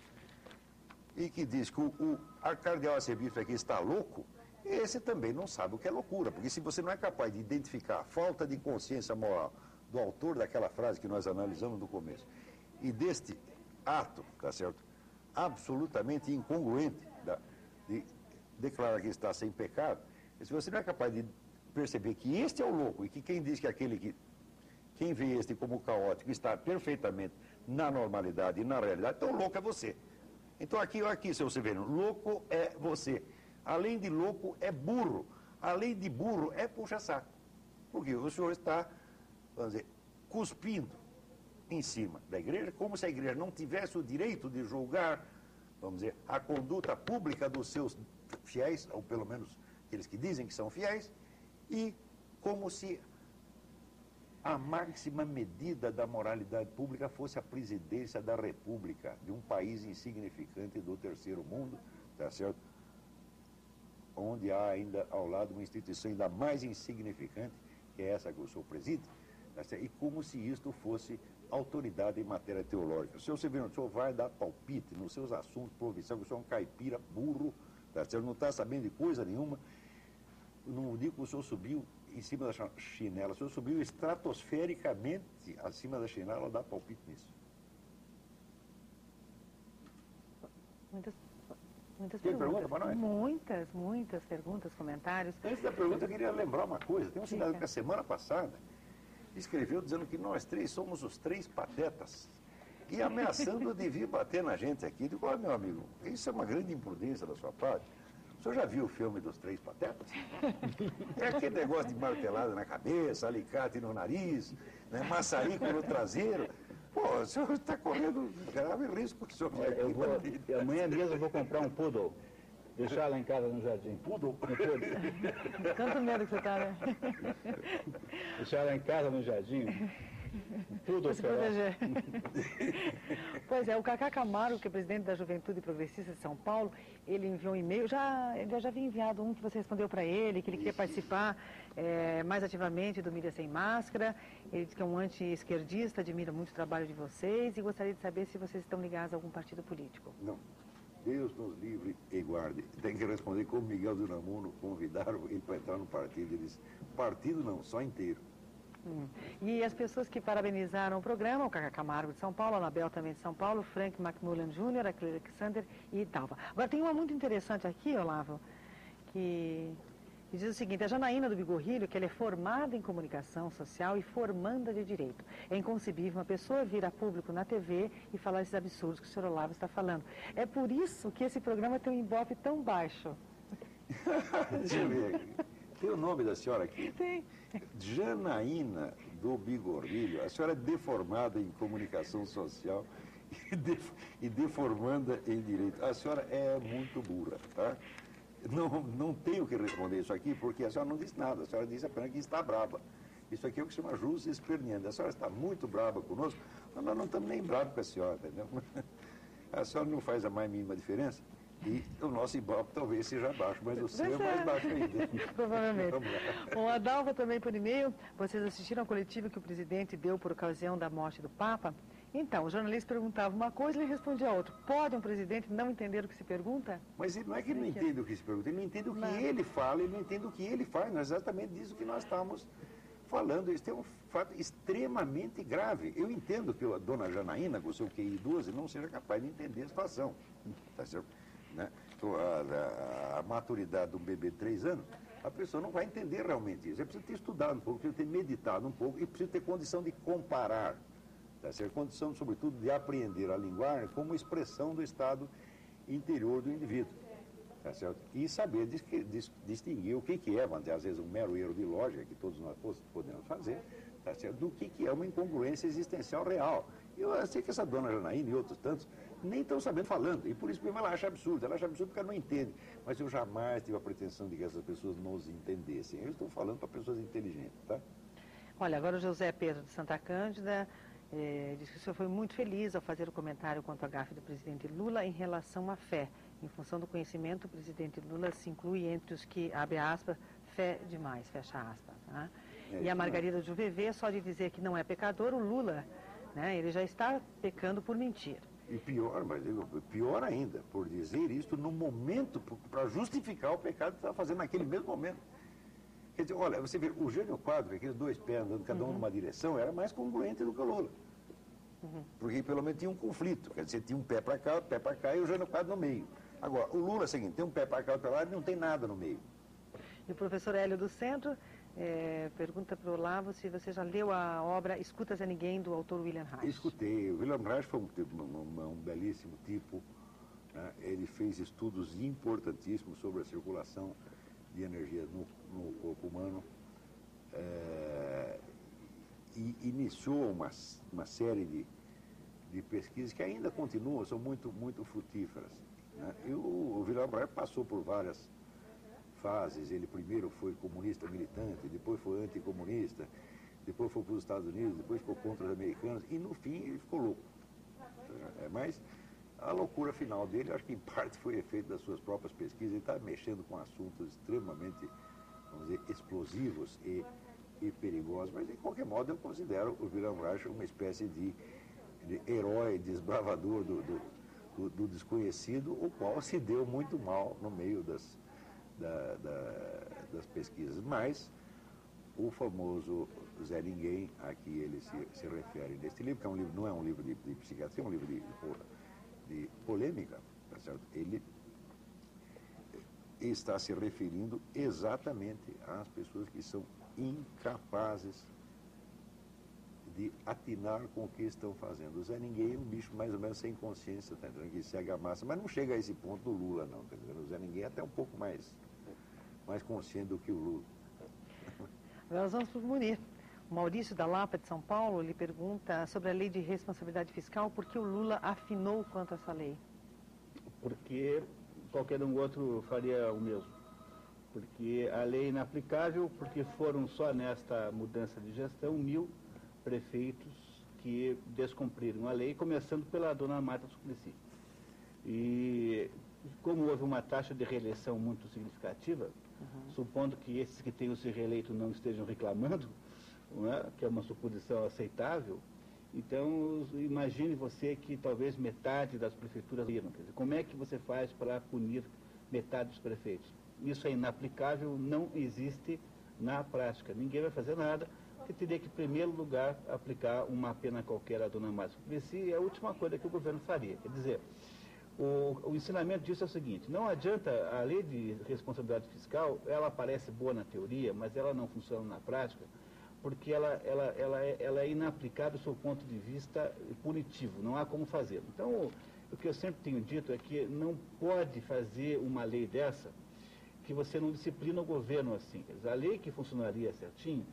E que diz que o cardeal arcebispo aqui está louco, esse também não sabe o que é loucura, porque se você não é capaz de identificar a falta de consciência moral do autor daquela frase que nós analisamos no começo, e deste ato, tá certo, absolutamente incongruente de declarar que está sem pecado, se você não é capaz de perceber que este é o louco e que quem diz que quem vê este como caótico está perfeitamente na normalidade e na realidade, então louco é você. Então aqui, seu Severino, louco é você. Além de louco, é burro. Além de burro, é puxa-saco. Porque o senhor está, vamos dizer, cuspindo em cima da igreja, como se a igreja não tivesse o direito de julgar, vamos dizer, a conduta pública dos seus fiéis, ou pelo menos aqueles que dizem que são fiéis, e como se a máxima medida da moralidade pública fosse a presidência da República, de um país insignificante do terceiro mundo, tá certo? Onde há ainda ao lado uma instituição ainda mais insignificante, que é essa que o senhor preside, tá certo? E como se isto fosse autoridade em matéria teológica. O senhor Severino, o senhor vai dar palpite nos seus assuntos provinciais, o senhor é um caipira burro, tá certo? Não está sabendo de coisa nenhuma. Não digo que o senhor subiu em cima da chinela, o senhor subiu estratosfericamente acima da chinela, dá palpite nisso. Muitas Tem perguntas. pergunta para nós? Muitas perguntas, comentários. Antes da pergunta, eu queria lembrar uma coisa. Tem um cidadão que a semana passada escreveu dizendo que nós três somos os três patetas e ameaçando de vir bater na gente aqui. Digo, olha, meu amigo, isso é uma grande imprudência da sua parte. O senhor já viu o filme dos Três Patetas? É aquele negócio de martelada na cabeça, alicate no nariz, né, maçarico no traseiro. Pô, o senhor está correndo grave risco que o senhor vai amanhã mesmo eu vou comprar um poodle. Deixar lá em casa no jardim. Poodle? Tanto medo que você está, né? Deixar lá em casa no jardim. Tudo se proteger. Pois é, o Cacá Camargo, que é presidente da Juventude Progressista de São Paulo, ele enviou um e-mail, ele já havia enviado um que você respondeu para ele, que ele queria participar mais ativamente do Mídia Sem Máscara. Ele diz que é um anti-esquerdista, admira muito o trabalho de vocês e gostaria de saber se vocês estão ligados a algum partido político. Não. Deus nos livre e guarde. Tem que responder como Miguel de Unamuno convidaram ele para entrar no partido. Ele disse, partido não, só inteiro. E as pessoas que parabenizaram o programa, o Cacá Camargo de São Paulo, a Anabel também de São Paulo, Frank McMullen Jr., a Cleia Alexander e Dalva. Agora tem uma muito interessante aqui, Olavo, que diz o seguinte: a Janaína do Bigorrilho, que ela é formada em comunicação social e formanda de direito. É inconcebível uma pessoa vir a público na TV e falar esses absurdos que o senhor Olavo está falando. É por isso que esse programa tem um ibope tão baixo. Deixa eu ver aqui. Tem o nome da senhora aqui? Tem. Janaína do Bigorrilho. A senhora é deformada em comunicação social e deformanda em direito. A senhora é muito burra, tá? Não tenho que responder isso aqui, porque a senhora não disse nada. A senhora disse apenas que está brava. Isso aqui é o que se chama jus esperneando. A senhora está muito brava conosco, mas nós não estamos nem bravos com a senhora, entendeu? A senhora não faz a mais mínima diferença. E o nosso ibope talvez seja baixo, mas o seu é mais baixo ainda. Provavelmente. Bom, a Dalva também por e-mail. Vocês assistiram ao coletivo que o presidente deu por ocasião da morte do Papa? Então, o jornalista perguntava uma coisa e ele respondia outra. Pode um presidente não entender o que se pergunta? Mas não é que ele não entende o que se pergunta, ele não entende o que ele fala, ele não entende o que ele faz. Não é exatamente disso que nós estamos falando. Isso é um fato extremamente grave. Eu entendo que a dona Janaína, com o seu QI 12, não seja capaz de entender a situação. Tá certo? Né? Então, a maturidade de um bebê de 3 anos, a pessoa não vai entender realmente isso. É preciso ter estudado um pouco, precisa ter meditado um pouco e precisa ter condição de comparar. Tá certo? Condição, sobretudo, de apreender a linguagem como expressão do estado interior do indivíduo. Tá certo? E saber distinguir o que é, às vezes, um mero erro de lógica, que todos nós podemos fazer, tá certo? Do que é uma incongruência existencial real. Eu sei que essa dona Janaína e outros tantos nem estão sabendo falando, e por isso mesmo ela acha absurdo porque ela não entende. Mas eu jamais tive a pretensão de que essas pessoas nos entendessem. Eu estou falando para pessoas inteligentes, tá? Olha, agora o José Pedro de Santa Cândida diz que o senhor foi muito feliz ao fazer o comentário quanto à gafe do presidente Lula em relação à fé. Em função do conhecimento, o presidente Lula se inclui entre os que, abre aspas, fé demais, fecha aspas. Tá? E a Margarida do VV, só de dizer que não é pecador, o Lula, né, ele já está pecando por mentir. E pior, mas pior ainda, por dizer isso no momento, para justificar o pecado que está fazendo naquele mesmo momento. Quer dizer, olha, você vê, o Jânio Quadros, aqueles dois pés andando cada um numa direção, era mais congruente do que o Lula. Porque pelo menos tinha um conflito, quer dizer, tinha um pé para cá e o Jânio Quadros no meio. Agora, o Lula é o seguinte, tem um pé para cá e outro para lá e não tem nada no meio. E o professor Hélio do Centro pergunta para o Olavo se você já leu a obra Escutas a Ninguém, do autor William Reich. Escutei. O William Reich foi um belíssimo tipo. Né? Ele fez estudos importantíssimos sobre a circulação de energia no corpo humano. iniciou uma série de pesquisas que ainda continuam, são muito frutíferas. Né? E o Vilham Braille passou por várias fases. Ele primeiro foi comunista militante, depois foi anticomunista, depois foi para os Estados Unidos, depois ficou contra os americanos, e no fim ele ficou louco. Mas a loucura final dele, acho que em parte foi efeito das suas próprias pesquisas. Ele está mexendo com assuntos extremamente, vamos dizer, explosivos e perigosos. Mas, de qualquer modo, eu considero o Vilham Reich uma espécie de herói, desbravador do desconhecido, o qual se deu muito mal no meio das pesquisas. Mas o famoso Zé Ninguém, a que ele se refere neste livro, que é um livro, não é um livro de psiquiatria, é um livro de polêmica, tá certo? Ele está se referindo exatamente às pessoas que são incapazes de atinar com o que estão fazendo. O Zé Ninguém é um bicho mais ou menos sem consciência, tá entendendo? Que segue a massa, mas não chega a esse ponto do Lula, não, tá entendendo? O Zé Ninguém é até um pouco mais consciente do que o Lula. Agora nós vamos para o Munir. O Maurício da Lapa, de São Paulo, lhe pergunta sobre a lei de responsabilidade fiscal, por que o Lula afinou quanto a essa lei? Porque qualquer um outro faria o mesmo. Porque a lei é inaplicável, porque foram só nesta mudança de gestão 1.000 prefeitos que descumpriram a lei, começando pela dona Marta Suplicy. E como houve uma taxa de reeleição muito significativa, supondo que esses que tenham se reeleito não estejam reclamando, não é? Que é uma suposição aceitável, então imagine você que talvez metade das prefeituras viram. Quer dizer, como é que você faz para punir metade dos prefeitos? Isso é inaplicável, não existe na prática. Ninguém vai fazer nada, porque teria que, em primeiro lugar, aplicar uma pena qualquer à dona Marta Suplicy, e é a última coisa que o governo faria. Quer dizer, o ensinamento disso é o seguinte: não adianta, a lei de responsabilidade fiscal, ela parece boa na teoria, mas ela não funciona na prática, porque ela é inaplicável do seu ponto de vista punitivo, não há como fazer. Então, o que eu sempre tenho dito é que não pode fazer uma lei dessa que você não disciplina o governo assim. Quer dizer, a lei que funcionaria certinho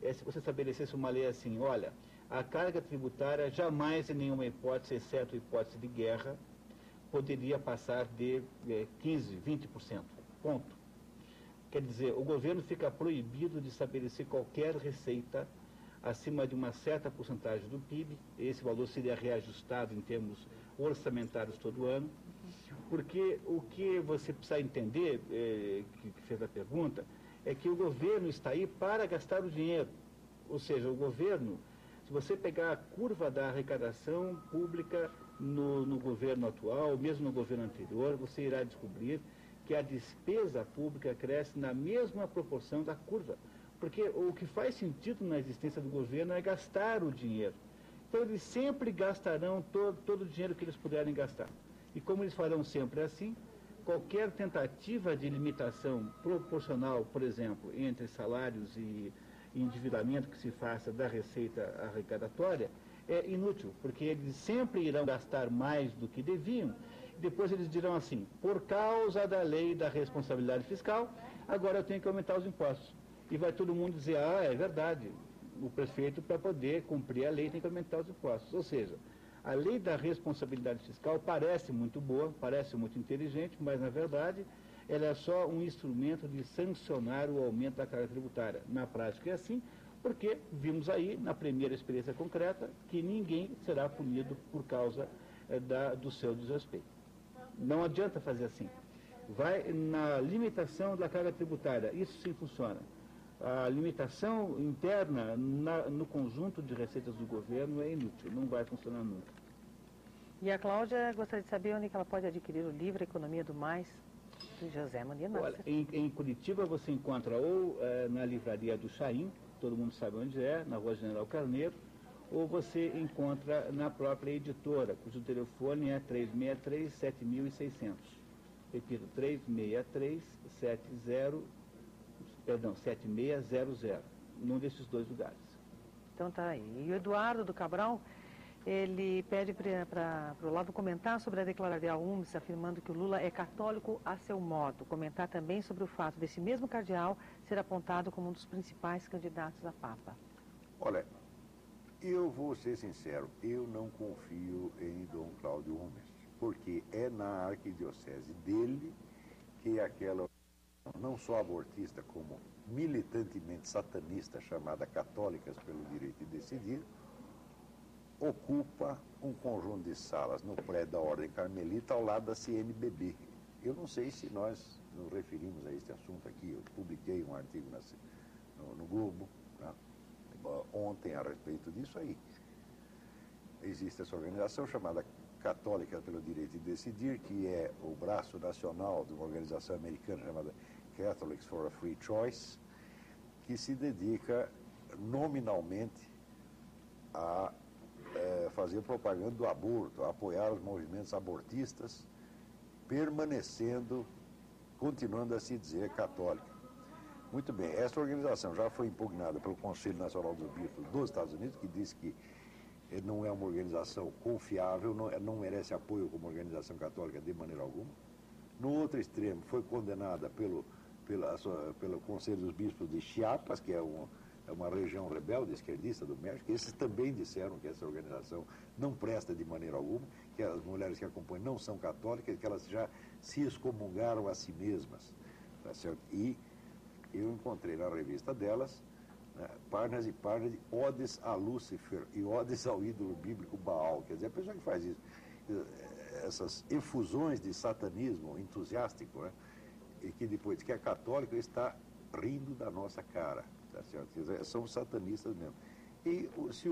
é se você estabelecesse uma lei assim: olha, a carga tributária jamais, em nenhuma hipótese, exceto hipótese de guerra, poderia passar de 15%, 20%. Ponto. Quer dizer, o governo fica proibido de estabelecer qualquer receita acima de uma certa porcentagem do PIB. Esse valor seria reajustado em termos orçamentários todo ano. Porque o que você precisa entender, que fez a pergunta, é que o governo está aí para gastar o dinheiro. Ou seja, o governo, se você pegar a curva da arrecadação pública no governo atual, mesmo no governo anterior, você irá descobrir que a despesa pública cresce na mesma proporção da curva. Porque o que faz sentido na existência do governo é gastar o dinheiro. Então, eles sempre gastarão todo o dinheiro que eles puderem gastar. E como eles farão sempre assim, qualquer tentativa de limitação proporcional, por exemplo, entre salários e endividamento que se faça da receita arrecadatória, é inútil, porque eles sempre irão gastar mais do que deviam. Depois eles dirão assim: por causa da lei da responsabilidade fiscal, agora eu tenho que aumentar os impostos. E vai todo mundo dizer: ah, é verdade, o prefeito, para poder cumprir a lei, tem que aumentar os impostos. Ou seja, a lei da responsabilidade fiscal parece muito boa, parece muito inteligente, mas, na verdade, ela é só um instrumento de sancionar o aumento da carga tributária. Na prática é assim, porque vimos aí, na primeira experiência concreta, que ninguém será punido por causa do seu desrespeito. Não adianta fazer assim. Vai na limitação da carga tributária, isso sim funciona. A limitação interna no conjunto de receitas do governo é inútil, não vai funcionar nunca. E a Cláudia gostaria de saber onde que ela pode adquirir o livro Economia do Mais, do José Munir Nasser. Olha, em Curitiba você encontra ou na livraria do Chaim, todo mundo sabe onde é, na Rua General Carneiro, ou você encontra na própria editora, cujo telefone é 363-7600. Repito, 7600, num desses dois lugares. Então tá aí. E o Eduardo do Cabral, ele pede para o Olavo comentar sobre a declaração cardeal Umes, afirmando que o Lula é católico a seu modo. Comentar também sobre o fato desse mesmo cardeal ser apontado como um dos principais candidatos a Papa. Olha, Eu vou ser sincero, eu não confio em Dom Cláudio Umes, porque é na arquidiocese dele que aquela, não só abortista, como militantemente satanista, chamada Católicas pelo Direito de Decidir, ocupa um conjunto de salas no prédio da Ordem Carmelita ao lado da CNBB. Eu não sei se nós nos referimos a este assunto aqui, eu publiquei um artigo no Globo, né, ontem a respeito disso aí. Existe essa organização chamada Católica pelo Direito de Decidir, que é o braço nacional de uma organização americana chamada Catholics for a Free Choice, que se dedica nominalmente a fazer propaganda do aborto, a apoiar os movimentos abortistas, continuando a se dizer católica. Muito bem, essa organização já foi impugnada pelo Conselho Nacional dos Bispos dos Estados Unidos, que diz que não é uma organização confiável, não merece apoio como organização católica de maneira alguma. No outro extremo, foi condenada pelo Conselho dos Bispos de Chiapas, que é uma região rebelde, esquerdista do México. Esses também disseram que essa organização não presta de maneira alguma, que as mulheres que acompanham não são católicas, que elas já se excomungaram a si mesmas. Tá certo? E eu encontrei na revista delas, né, páginas e páginas de odes a Lúcifer e odes ao ídolo bíblico Baal. Quer dizer, a pessoa que faz isso, essas efusões de satanismo entusiástico, né, e que depois que é católico está rindo da nossa cara. Tá certo? Quer dizer, são satanistas mesmo. E se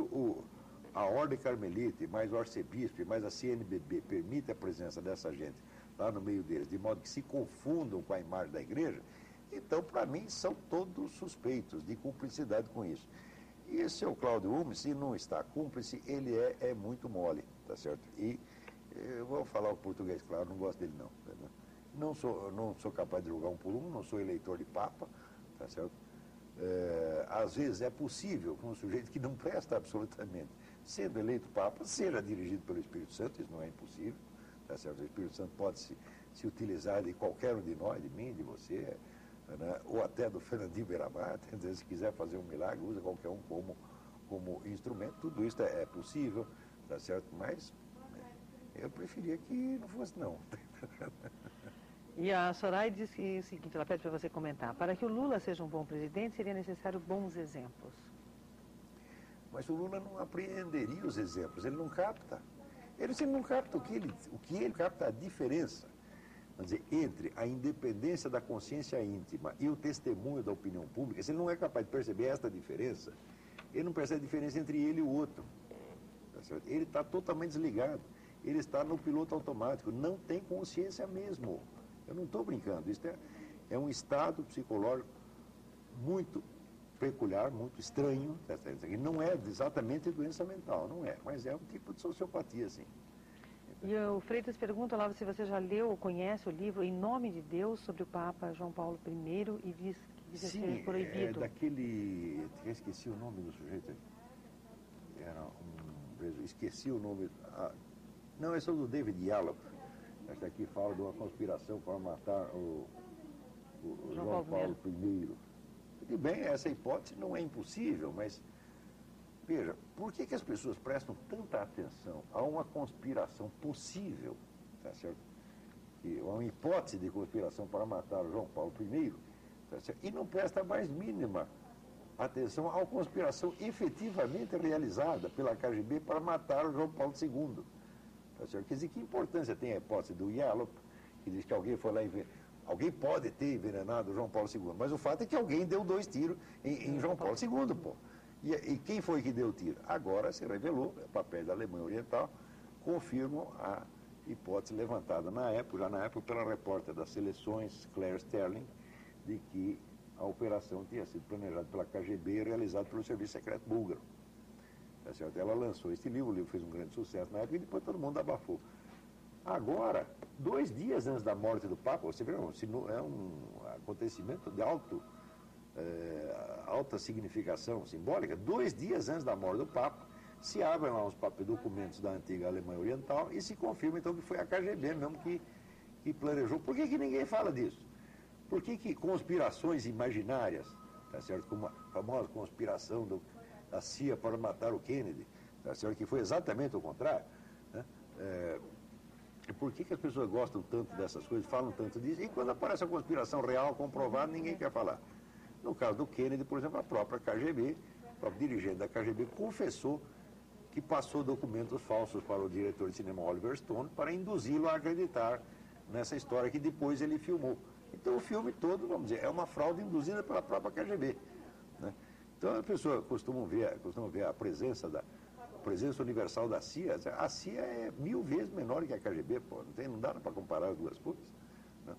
a Ordem Carmelita, mais o arcebispo, mais a CNBB permite a presença dessa gente lá no meio deles, de modo que se confundam com a imagem da igreja, então, para mim, são todos suspeitos de cumplicidade com isso. E esse seu Cláudio Umes, se não está cúmplice, ele é muito mole, tá certo? E eu vou falar o português, claro, não gosto dele não. Tá, não sou capaz de julgar um por um, não sou eleitor de papa, tá certo? Às vezes é possível que um sujeito que não presta absolutamente, sendo eleito papa, seja dirigido pelo Espírito Santo, isso não é impossível, tá certo? O Espírito Santo pode se utilizar de qualquer um de nós, de mim, de você, né? Ou até do Fernandinho Beiramar, se quiser fazer um milagre, usa qualquer um como instrumento, tudo isso é possível, tá certo? Mas eu preferia que não fosse não. E a Soraya diz que o seguinte, ela pede para você comentar, para que o Lula seja um bom presidente, seria necessário bons exemplos. Mas o Lula não apreenderia os exemplos, ele não capta. Ele não capta o que ele capta a diferença. Quer dizer, entre a independência da consciência íntima e o testemunho da opinião pública, se ele não é capaz de perceber esta diferença, ele não percebe a diferença entre ele e o outro. Tá certo? Ele está totalmente desligado, ele está no piloto automático, não tem consciência mesmo. Eu não estou brincando, isso é um estado psicológico muito peculiar, muito estranho. Tá certo? Não é exatamente doença mental, não é, mas é um tipo de sociopatia, sim. E o Freitas pergunta lá se você já leu ou conhece o livro Em Nome de Deus, sobre o Papa João Paulo I, e diz que devia ser proibido. Eu esqueci o nome do sujeito. Esqueci o nome. Não, esse é o do David Yallop. Esta aqui fala de uma conspiração para matar o João Paulo I. Tudo bem, essa hipótese não é impossível, mas veja, por que as pessoas prestam tanta atenção a uma conspiração possível, tá certo? Uma hipótese de conspiração para matar o João Paulo I, tá certo? E não presta a mais mínima atenção à conspiração efetivamente realizada pela KGB para matar o João Paulo II. Tá certo? Quer dizer, que importância tem a hipótese do Yallop, que diz que alguém foi lá e alguém pode ter envenenado o João Paulo II, mas o fato é que alguém deu 2 tiros em João Paulo II, pô. E quem foi que deu o tiro? Agora se revelou, papéis da Alemanha Oriental confirmam a hipótese levantada já na época pela repórter das seleções, Claire Sterling, de que a operação tinha sido planejada pela KGB e realizada pelo Serviço Secreto Búlgaro. Tá certo? Ela lançou este livro, o livro fez um grande sucesso na época e depois todo mundo abafou. Agora, 2 dias antes da morte do Papa, você vê, é um acontecimento de alta significação simbólica, 2 dias antes da morte do Papa, se abrem lá os documentos da antiga Alemanha Oriental e se confirma então que foi a KGB mesmo que planejou. Por que ninguém fala disso? Por que conspirações imaginárias, tá certo? Como a famosa conspiração a CIA para matar o Kennedy, tá certo? Que foi exatamente o contrário, né? Por que as pessoas gostam tanto dessas coisas, falam tanto disso, e quando aparece a conspiração real, comprovada, ninguém quer falar? No caso do Kennedy, por exemplo, a própria KGB, o próprio dirigente da KGB confessou que passou documentos falsos para o diretor de cinema Oliver Stone para induzi-lo a acreditar nessa história que depois ele filmou. Então o filme todo, vamos dizer, é uma fraude induzida pela própria KGB, né? Então as pessoas costumam ver a presença universal da CIA. A CIA é 1000 vezes menor que a KGB, pô, não dá para comparar as duas coisas, né?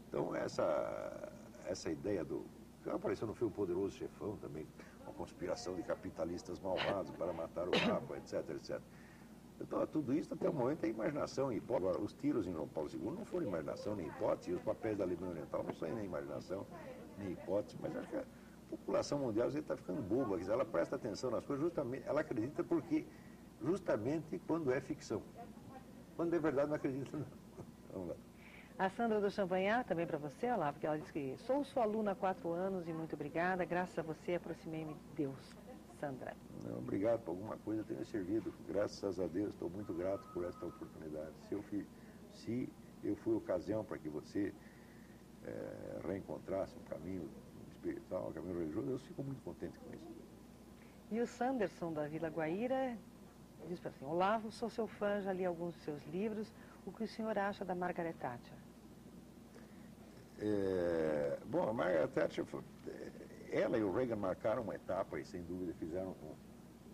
Então essa ideia que apareceu no filme Poderoso Chefão também, uma conspiração de capitalistas malvados para matar o Papa, etc, etc. Então, tudo isso até o momento é imaginação e hipótese. Agora, os tiros em João Paulo II não foram imaginação nem hipótese, e os papéis da Alemanha Oriental não são nem imaginação nem hipótese, mas acho que a população mundial está ficando boba, ela presta atenção nas coisas, justamente, ela acredita justamente quando é ficção. Quando é verdade, não acredita, não. Vamos lá. A Sandra do Champagnat, também para você, Olavo, porque ela diz que sou sua aluna há 4 anos e muito obrigada, graças a você aproximei-me de Deus. Sandra. Não, obrigado por alguma coisa tenha servido, graças a Deus, estou muito grato por esta oportunidade. Se eu fui ocasião para que você reencontrasse um caminho espiritual, um caminho religioso, eu fico muito contente com isso. E o Sanderson da Vila Guaíra diz para assim: Olavo, sou seu fã, já li alguns dos seus livros, o que o senhor acha da Margaret Thatcher? Bom, a Margaret Thatcher, ela e o Reagan marcaram uma etapa e, sem dúvida, fizeram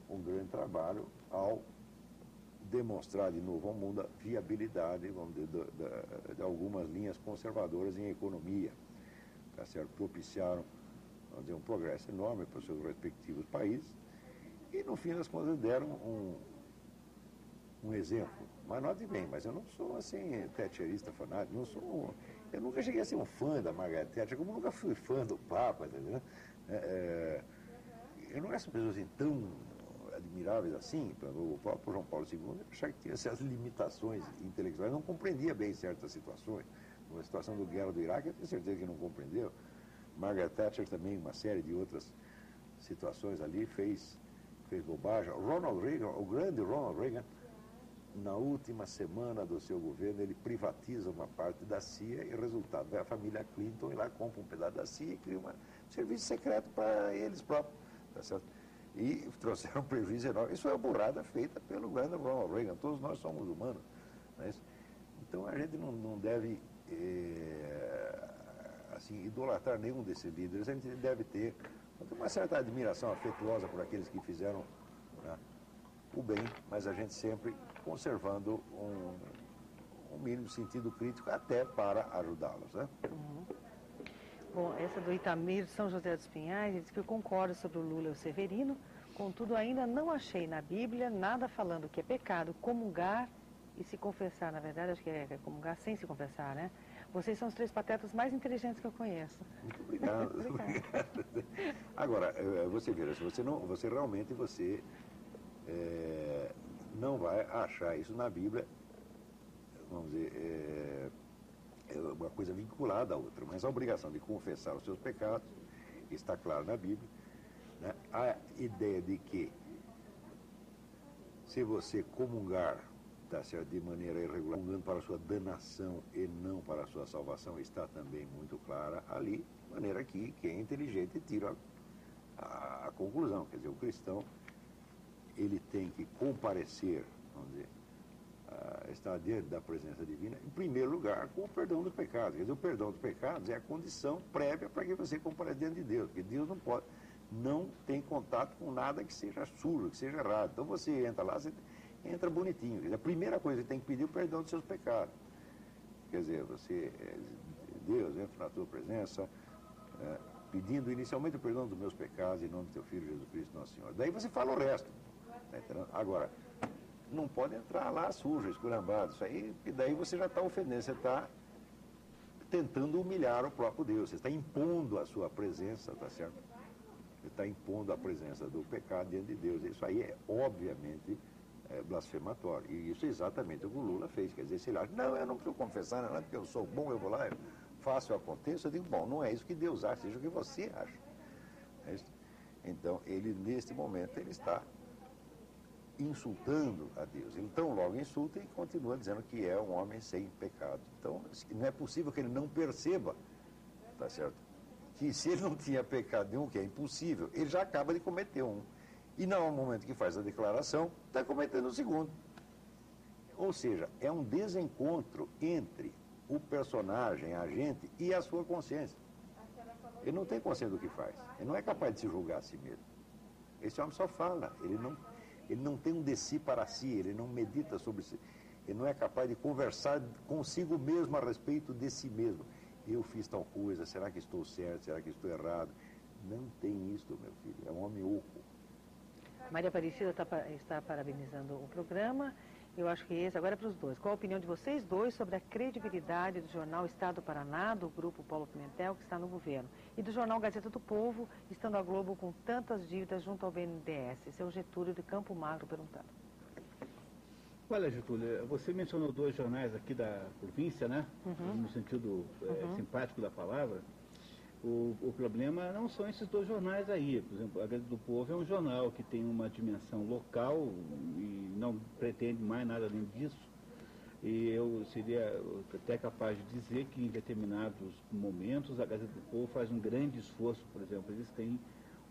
um grande trabalho ao demonstrar de novo ao mundo a viabilidade, vamos dizer, de algumas linhas conservadoras em economia, tá certo? Propiciaram, vamos dizer, um progresso enorme para os seus respectivos países e, no fim das contas, deram um exemplo. Mas note bem, mas eu não sou assim thatcherista fanático, eu nunca cheguei a ser um fã da Margaret Thatcher, como nunca fui fã do Papa, entendeu? Eu não acho pessoas assim tão admiráveis assim. O próprio João Paulo II, eu achava que tinha certas limitações intelectuais, não compreendia bem certas situações. Na situação da guerra do Iraque, eu tenho certeza que não compreendeu. Margaret Thatcher também, uma série de outras situações ali, fez bobagem. Ronald Reagan, o grande Ronald Reagan, na última semana do seu governo, ele privatiza uma parte da CIA e, resultado, vai a família Clinton e lá compra um pedaço da CIA e cria um serviço secreto para eles próprios, tá certo? E trouxeram um prejuízo enorme. Isso foi uma burrada feita pelo grande Ronald Reagan. Todos nós somos humanos, não é isso? Então a gente não deve assim, idolatrar nenhum desses líderes. A gente deve ter uma certa admiração afetuosa por aqueles que fizeram, né, o bem, mas a gente sempre conservando um mínimo sentido crítico até para ajudá-los, né? Uhum. Bom, essa do Itamir de São José dos Pinhais, ele diz que eu concordo sobre o Lula e o Severino, contudo ainda não achei na Bíblia nada falando que é pecado comungar e se confessar. Na verdade, acho que é comungar sem se confessar, né? Vocês são os 3 patetas mais inteligentes que eu conheço. Muito obrigado. Obrigado. Agora, você vê, você realmente não vai achar isso na Bíblia, vamos dizer, é uma coisa vinculada à outra, mas a obrigação de confessar os seus pecados está claro na Bíblia, né? A ideia de que se você comungar, tá certo, de maneira irregular, comungando para a sua danação e não para a sua salvação, está também muito clara ali, de maneira que quem é inteligente tira a conclusão. Quer dizer, o cristão, ele tem que comparecer, vamos dizer, estar diante da presença divina, em primeiro lugar, com o perdão dos pecados. Quer dizer, o perdão dos pecados é a condição prévia para que você compareça diante de Deus, porque Deus não tem contato com nada que seja sujo, que seja errado. Então você entra lá, você entra bonitinho. Quer dizer, a primeira coisa que tem que pedir é o perdão dos seus pecados. Quer dizer, Deus entra na tua presença, pedindo inicialmente o perdão dos meus pecados, em nome do teu Filho Jesus Cristo, nosso Senhor. Daí você fala o resto. Agora, não pode entrar lá sujo, esculhambado, isso aí, e daí você já está ofendendo, você está tentando humilhar o próprio Deus, você está impondo a sua presença, tá certo? Você está impondo a presença do pecado diante de Deus. Isso aí é, obviamente, blasfematório. E isso é exatamente o que o Lula fez. Quer dizer, se ele acha, não, eu não preciso confessar nada, porque eu sou bom, eu vou lá, eu faço, eu aconteço, eu digo, bom, não é isso que Deus acha, seja o que você acha. É isso. Então, ele, neste momento, ele está insultando a Deus. Ele tão logo insulta e continua dizendo que é um homem sem pecado. Então, não é possível que ele não perceba, tá certo? Que se ele não tinha pecado nenhum, que é impossível, ele já acaba de cometer um. E não, no momento que faz a declaração, está cometendo o segundo. Ou seja, é um desencontro entre o personagem, a agente, e a sua consciência. Ele não tem consciência do que faz. Ele não é capaz de se julgar a si mesmo. Esse homem só fala. Ele não tem um de si para si, ele não medita sobre si. Ele não é capaz de conversar consigo mesmo a respeito de si mesmo. Eu fiz tal coisa, será que estou certo, será que estou errado? Não tem isso, meu filho. É um homem oco. Maria Aparecida está parabenizando o programa. Eu acho que esse agora é para os dois. Qual a opinião de vocês dois sobre a credibilidade do jornal Estado do Paraná, do grupo Paulo Pimentel, que está no governo, e do jornal Gazeta do Povo, estando a Globo com tantas dívidas junto ao BNDES? Seu Getúlio de Campo Magro perguntando. Olha, Getúlio, você mencionou dois jornais aqui da província, né? No sentido simpático da palavra. O problema não são esses dois jornais aí. Por exemplo, a Gazeta do Povo é um jornal que tem uma dimensão local e não pretende mais nada além disso. E eu seria até capaz de dizer que em determinados momentos a Gazeta do Povo faz um grande esforço. Por exemplo, eles têm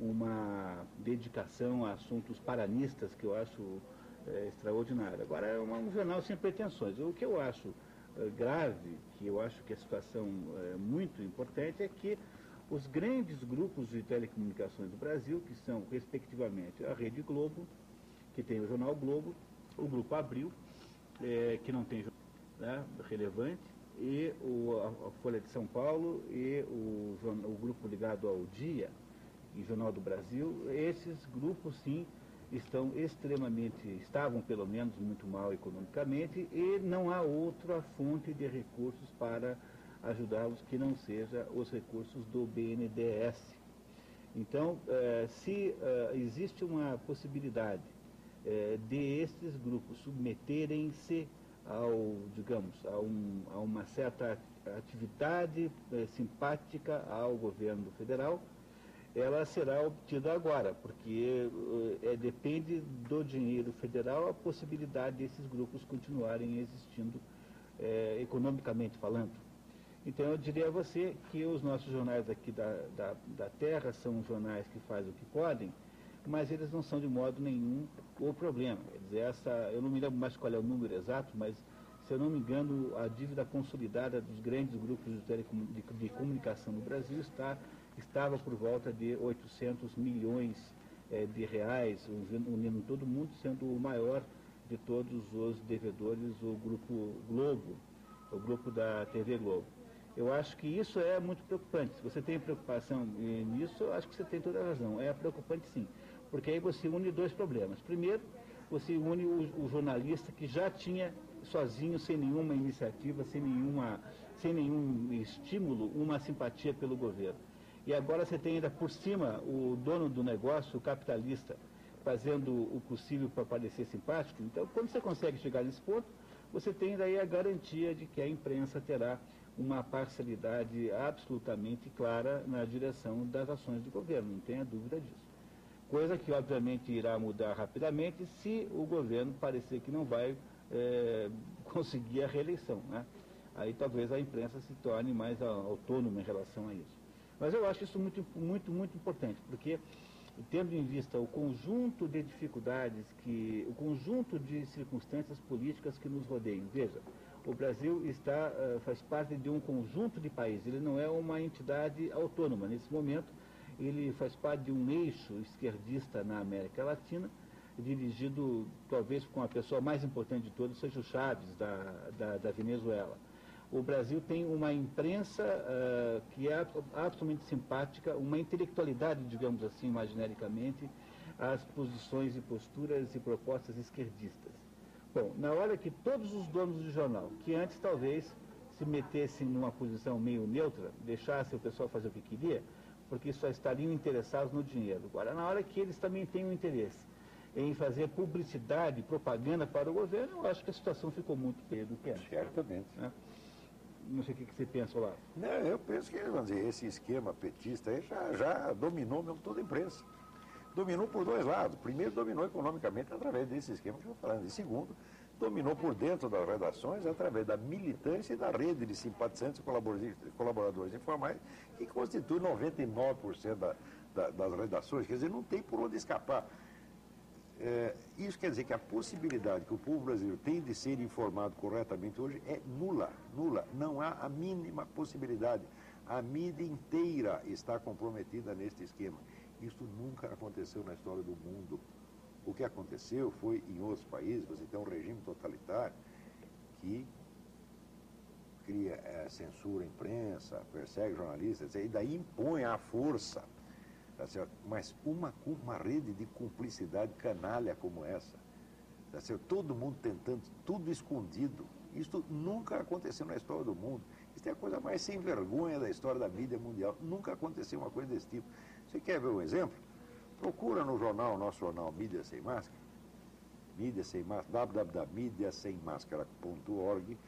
uma dedicação a assuntos paranistas que eu acho extraordinária. Agora, é um jornal sem pretensões. O que eu acho grave, que eu acho que a situação é muito importante, é que os grandes grupos de telecomunicações do Brasil, que são, respectivamente, a Rede Globo, que tem o Jornal Globo, o Grupo Abril, que não tem jornal relevante, e a Folha de São Paulo e o grupo ligado ao Dia, e Jornal do Brasil, esses grupos, sim, estavam pelo menos muito mal economicamente e não há outra fonte de recursos para ajudá-los que não seja os recursos do BNDES. Então, se existe uma possibilidade de esses grupos submeterem-se a uma certa atividade simpática ao governo federal, ela será obtida agora, porque depende do dinheiro federal a possibilidade desses grupos continuarem existindo economicamente falando. Então eu diria a você que os nossos jornais aqui da terra são jornais que fazem o que podem, mas eles não são de modo nenhum o problema. Quer dizer, eu não me lembro mais qual é o número exato, mas se eu não me engano, a dívida consolidada dos grandes grupos de comunicação no Brasil estava por volta de 800 milhões de reais, unindo todo mundo, sendo o maior de todos os devedores o Grupo Globo, o grupo da TV Globo. Eu acho que isso é muito preocupante. Se você tem preocupação nisso, eu acho que você tem toda a razão. É preocupante sim, porque aí você une dois problemas. Primeiro, você une o jornalista que já tinha sozinho, sem nenhuma iniciativa, sem nenhum estímulo, uma simpatia pelo governo. E agora você tem ainda por cima o dono do negócio, o capitalista, fazendo o possível para parecer simpático. Então, quando você consegue chegar nesse ponto, você tem daí a garantia de que a imprensa terá uma parcialidade absolutamente clara na direção das ações do governo, não tenha dúvida disso. Coisa que, obviamente, irá mudar rapidamente se o governo parecer que não vai conseguir a reeleição, né? Aí talvez a imprensa se torne mais autônoma em relação a isso. Mas eu acho isso muito, muito, muito importante, porque tendo em vista o conjunto de dificuldades, o conjunto de circunstâncias políticas que nos rodeiam. Veja, o Brasil faz parte de um conjunto de países, ele não é uma entidade autônoma. Nesse momento, ele faz parte de um eixo esquerdista na América Latina, dirigido talvez com a pessoa mais importante de todos, seja o Chaves, da Venezuela. O Brasil tem uma imprensa que é absolutamente simpática, uma intelectualidade, digamos assim, imaginericamente, às posições e posturas e propostas esquerdistas. Bom, na hora que todos os donos de jornal, que antes talvez se metessem numa posição meio neutra, deixassem o pessoal fazer o que queria, porque só estariam interessados no dinheiro. Agora, na hora que eles também têm um interesse em fazer publicidade, propaganda para o governo, eu acho que a situação ficou muito pior do que antes. Certamente. Né? Não sei o que você pensa, Olavo. Não, eu penso que, vamos dizer, esse esquema petista aí já dominou mesmo toda a imprensa. Dominou por dois lados. Primeiro, dominou economicamente através desse esquema que eu estou falando. E segundo, dominou por dentro das redações através da militância e da rede de simpatizantes e colaboradores informais, que constitui 99% das redações. Quer dizer, não tem por onde escapar. Isso quer dizer que a possibilidade que o povo brasileiro tem de ser informado corretamente hoje é nula, nula. Não há a mínima possibilidade. A mídia inteira está comprometida neste esquema. Isso nunca aconteceu na história do mundo. O que aconteceu foi, em outros países, você tem um regime totalitário que cria censura à imprensa, persegue jornalistas, e daí impõe à força. Tá certo? Mas uma rede de cumplicidade canalha como essa, tá certo? Todo mundo tentando, tudo escondido, isso nunca aconteceu na história do mundo. Isso é a coisa mais sem vergonha da história da mídia mundial. Nunca aconteceu uma coisa desse tipo. Você quer ver um exemplo? Procura no jornal, nosso jornal Mídia Sem Máscara, www.mediasemmascara.org,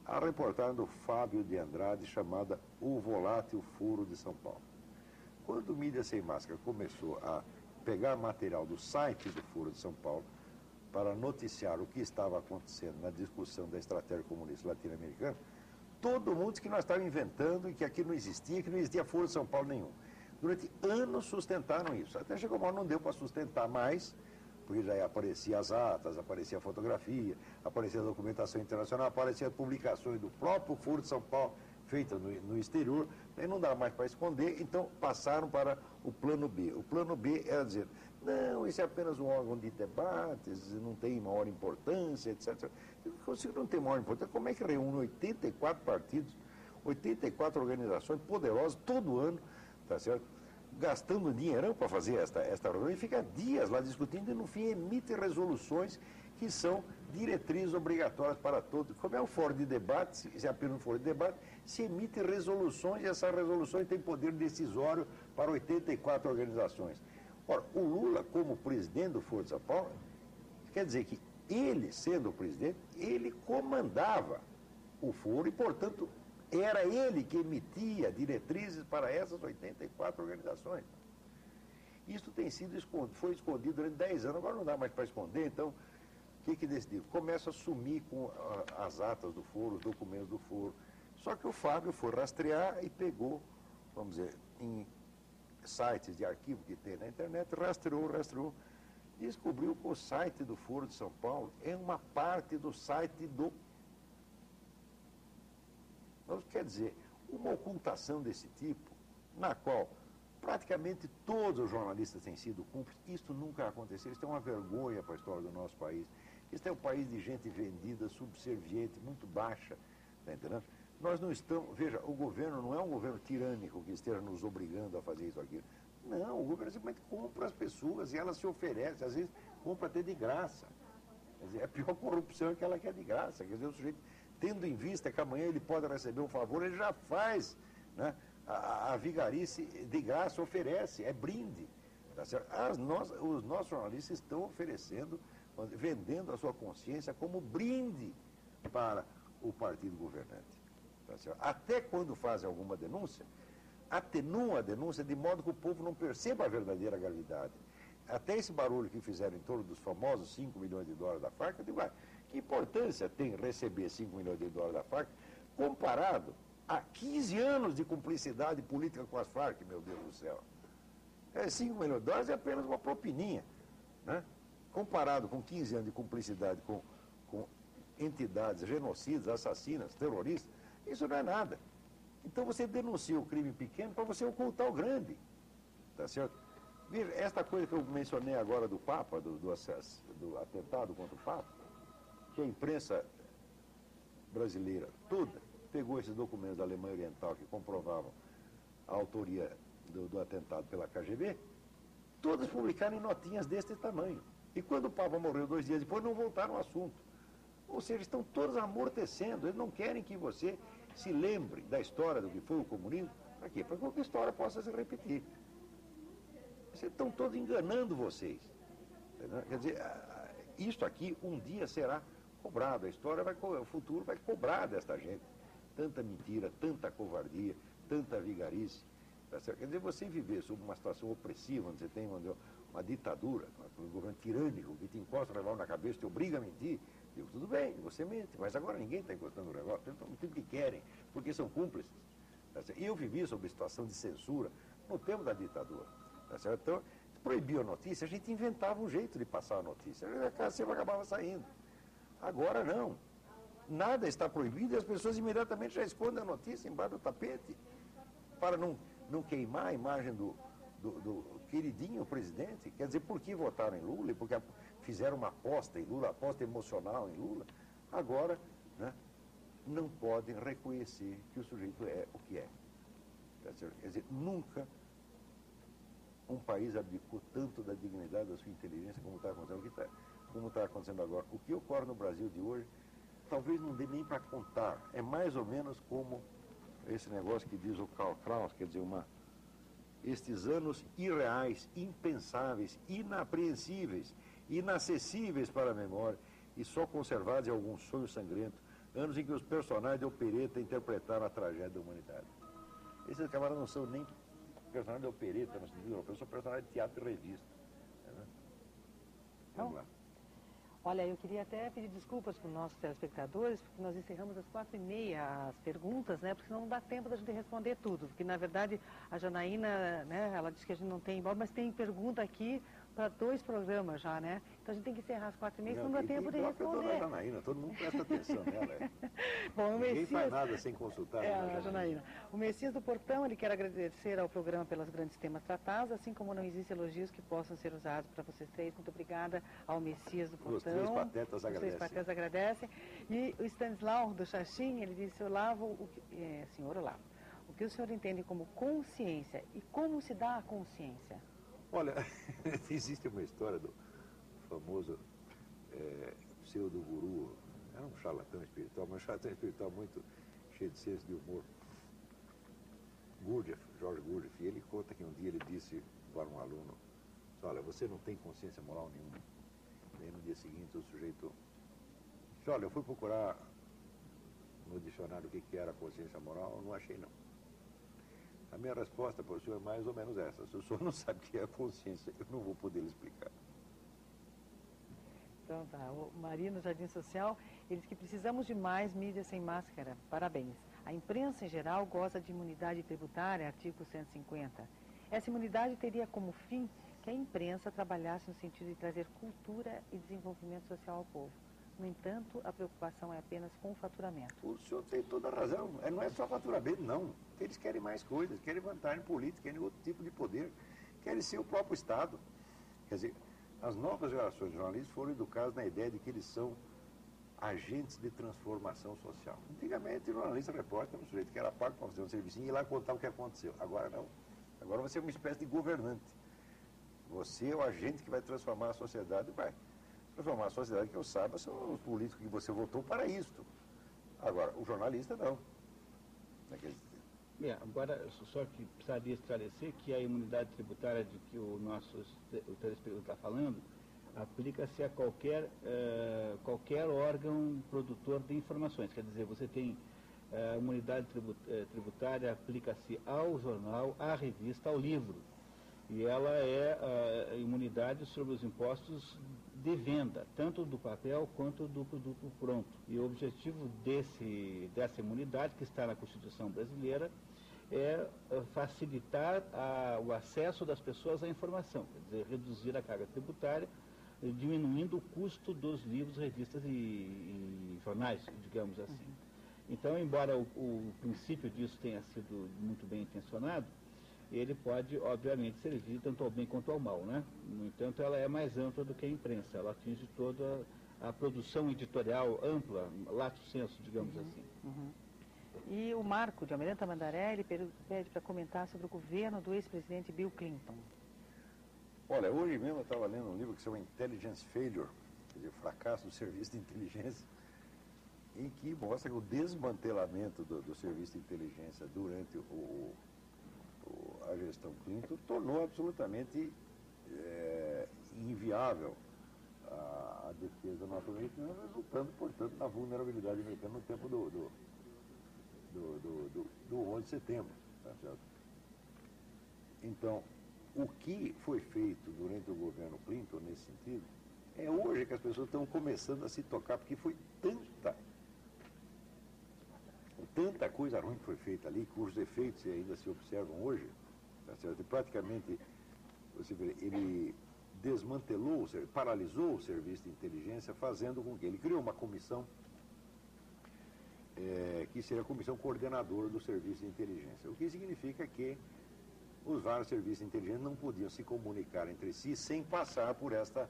a reportagem do Fábio de Andrade chamada O Volátil Furo de São Paulo. Quando o Mídia Sem Máscara começou a pegar material do site do Foro de São Paulo para noticiar o que estava acontecendo na discussão da estratégia comunista latino-americana, todo mundo disse que nós estávamos inventando e que aqui não existia, que não existia Foro de São Paulo nenhum. Durante anos sustentaram isso. Até chegou uma hora, não deu para sustentar mais, porque já aparecia as atas, aparecia a fotografia, aparecia a documentação internacional, aparecia as publicações do próprio Foro de São Paulo, feita no exterior, aí não dá mais para esconder, então passaram para o plano B. O plano B era dizer, não, isso é apenas um órgão de debates, não tem maior importância, etc. Se não tem maior importância, como é que reúne 84 partidos, 84 organizações poderosas todo ano, tá certo? Gastando dinheirão para fazer esta reunião e fica dias lá discutindo e no fim emite resoluções que são diretrizes obrigatórias para todos. Como é um fórum de debate, se é apenas um fórum de debate, se emite resoluções e essas resoluções têm poder decisório para 84 organizações. Ora, o Lula, como presidente do Foro de São Paulo, quer dizer que ele, sendo o presidente, ele comandava o foro e, portanto, era ele que emitia diretrizes para essas 84 organizações. Isso tem sido escondido, foi escondido durante 10 anos, agora não dá mais para esconder, então, o que decidiu? Começa a sumir com as atas do foro, os documentos do foro. Só que o Fábio foi rastrear e pegou, vamos dizer, em sites de arquivo que tem na internet, rastreou, descobriu que o site do Foro de São Paulo é uma parte do site do... Então, quer dizer, uma ocultação desse tipo, na qual praticamente todos os jornalistas têm sido cúmplices, isso nunca aconteceu, isso é uma vergonha para a história do nosso país. Isso é um país de gente vendida, subserviente, muito baixa, está entendendo? Nós não estamos, veja, o governo não é um governo tirânico que esteja nos obrigando a fazer isso ou aquilo. Não, o governo simplesmente compra as pessoas e elas se oferecem, às vezes compra até de graça. Quer dizer, a pior corrupção é aquela que é de graça. Quer dizer, o sujeito, tendo em vista que amanhã ele pode receber um favor, ele já faz, né? A vigarice de graça oferece, é brinde. Tá certo? Os nossos jornalistas estão oferecendo, vendendo a sua consciência como brinde para o partido governante. Tá certo? Até quando fazem alguma denúncia, atenuam a denúncia de modo que o povo não perceba a verdadeira gravidade. Até esse barulho que fizeram em torno dos famosos 5 milhões de dólares da Farc, eu digo, que importância tem receber 5 milhões de dólares da Farc comparado a 15 anos de cumplicidade política com as Farc, meu Deus do céu. 5 milhões de dólares é apenas uma propininha, né? Comparado com 15 anos de cumplicidade com entidades genocidas, assassinas, terroristas, isso não é nada. Então você denuncia o crime pequeno para você ocultar o grande. Tá certo? Veja, esta coisa que eu mencionei agora do Papa, do atentado contra o Papa, que a imprensa brasileira toda pegou esses documentos da Alemanha Oriental que comprovavam a autoria do atentado pela KGB, todas publicaram em notinhas deste tamanho. E quando o Papa morreu 2 dias depois, não voltaram ao assunto. Ou seja, estão todos amortecendo. Eles não querem que você se lembre da história do que foi o comunismo. Para quê? Para que a história possa se repetir. Vocês estão todos enganando vocês. Entendeu? Quer dizer, isto aqui um dia será cobrado. A história o futuro vai cobrar desta gente. Tanta mentira, tanta covardia, tanta vigarice. Tá certo? Quer dizer, você viver sob uma situação opressiva, onde você tem uma ditadura, um governo tirânico, que te encosta o revólver na cabeça, te obriga a mentir. Digo, tudo bem, você mente, mas agora ninguém está encostando o revólver, eles estão mentindo o que querem, porque são cúmplices. Tá certo? E eu vivi sob situação de censura no tempo da ditadura. Tá certo? Então, proibiu a notícia, a gente inventava um jeito de passar a notícia, sempre acabava saindo. Agora não. Nada está proibido e as pessoas imediatamente já escondem a notícia embaixo do tapete para não queimar a imagem do queridinho presidente. Quer dizer, por que votaram em Lula? E porque fizeram uma aposta em Lula, aposta emocional em Lula. Agora, né, não podem reconhecer que o sujeito é o que é. Quer dizer, nunca um país abdicou tanto da dignidade da sua inteligência como está acontecendo, como está acontecendo agora. O que ocorre no Brasil de hoje, talvez não dê nem para contar. É mais ou menos como esse negócio que diz o Karl Kraus, quer dizer, estes anos irreais, impensáveis, inapreensíveis, inacessíveis para a memória e só conservados em algum sonho sangrento, anos em que os personagens de opereta interpretaram a tragédia da humanidade. Esses camaradas não são nem personagens de opereta no sentido europeu, são personagens de teatro e revista. Né? Vamos lá. Olha, eu queria até pedir desculpas para os nossos telespectadores, porque nós encerramos às 4h30 as perguntas, né? Porque senão não dá tempo da gente responder tudo. Porque, na verdade, a Janaína, né, ela disse que a gente não tem embora, mas tem pergunta aqui para 2 programas já, né? Então a gente tem que encerrar às 4h30, senão não dá tempo de responder. Janaína, todo mundo presta atenção nela. Bom, Ninguém faz nada sem consultar a Janaína. O Messias do Portão, ele quer agradecer ao programa pelos grandes temas tratados, assim como não existem elogios que possam ser usados para vocês 3. Muito obrigada ao Messias do Portão. Os 3 patetas agradecem. Os 3 patetas agradecem. E o Stanislau do Xaxim, ele disse, senhor Olavo, o que o senhor entende como consciência e como se dá a consciência? Olha, existe uma história do famoso pseudo-guru, era um charlatão espiritual, mas um charlatão espiritual muito cheio de senso de humor, George Gurdjieff, e ele conta que um dia ele disse para um aluno, olha, você não tem consciência moral nenhuma. Daí no dia seguinte o sujeito disse, olha, eu fui procurar no dicionário o que era consciência moral, eu não achei não. A minha resposta para o senhor é mais ou menos essa. Se o senhor não sabe o que é consciência, eu não vou poder lhe explicar. Então tá. O Marino Jardim Social, ele diz que precisamos de mais mídia sem máscara. Parabéns. A imprensa em geral goza de imunidade tributária, artigo 150. Essa imunidade teria como fim que a imprensa trabalhasse no sentido de trazer cultura e desenvolvimento social ao povo. No entanto, a preocupação é apenas com o faturamento. O senhor tem toda a razão. Não é só faturamento, não. Eles querem mais coisas, querem vantagem política, querem outro tipo de poder, querem ser o próprio Estado. Quer dizer, as novas gerações de jornalistas foram educadas na ideia de que eles são agentes de transformação social. Antigamente, o jornalista, repórter, era um sujeito que era pago para fazer um serviço e ir lá contar o que aconteceu. Agora não. Agora você é uma espécie de governante. Você é o agente que vai transformar a sociedade, vai transformar a sociedade, que eu saiba, são os políticos que você votou para isto. Agora, o jornalista não. Agora, só que precisaria esclarecer que a imunidade tributária de que o telespectador está falando aplica-se a qualquer órgão produtor de informações. Quer dizer, você tem a imunidade tributária aplica-se ao jornal, à revista, ao livro. E ela é a imunidade sobre os impostos de venda, tanto do papel quanto do produto pronto. E o objetivo dessa imunidade, que está na Constituição brasileira, é facilitar o acesso das pessoas à informação, quer dizer, reduzir a carga tributária, diminuindo o custo dos livros, revistas e jornais, digamos assim. Então, embora o princípio disso tenha sido muito bem intencionado, ele pode, obviamente, servir tanto ao bem quanto ao mal, né? No entanto, ela é mais ampla do que a imprensa, ela atinge toda a produção editorial ampla, lato sensu, digamos assim. E o Marco de Almirante Tamandaré, ele pede para comentar sobre o governo do ex-presidente Bill Clinton. Olha, hoje mesmo eu estava lendo um livro que se chama Intelligence Failure, quer dizer, fracasso do serviço de inteligência, em que mostra que o desmantelamento do serviço de inteligência durante a gestão Clinton tornou absolutamente inviável a defesa norte-americana, resultando, portanto, na vulnerabilidade americana no tempo do 11 de setembro. Tá certo? Então, o que foi feito durante o governo Clinton nesse sentido, é hoje que as pessoas estão começando a se tocar, porque foi tanta coisa ruim que foi feita ali, cujos efeitos ainda se observam hoje, tá certo? E praticamente, você vê, ele desmantelou, paralisou o serviço de inteligência, fazendo com que ele criou uma comissão, que seria a comissão coordenadora do serviço de inteligência, o que significa que os vários serviços de inteligência não podiam se comunicar entre si sem passar por essa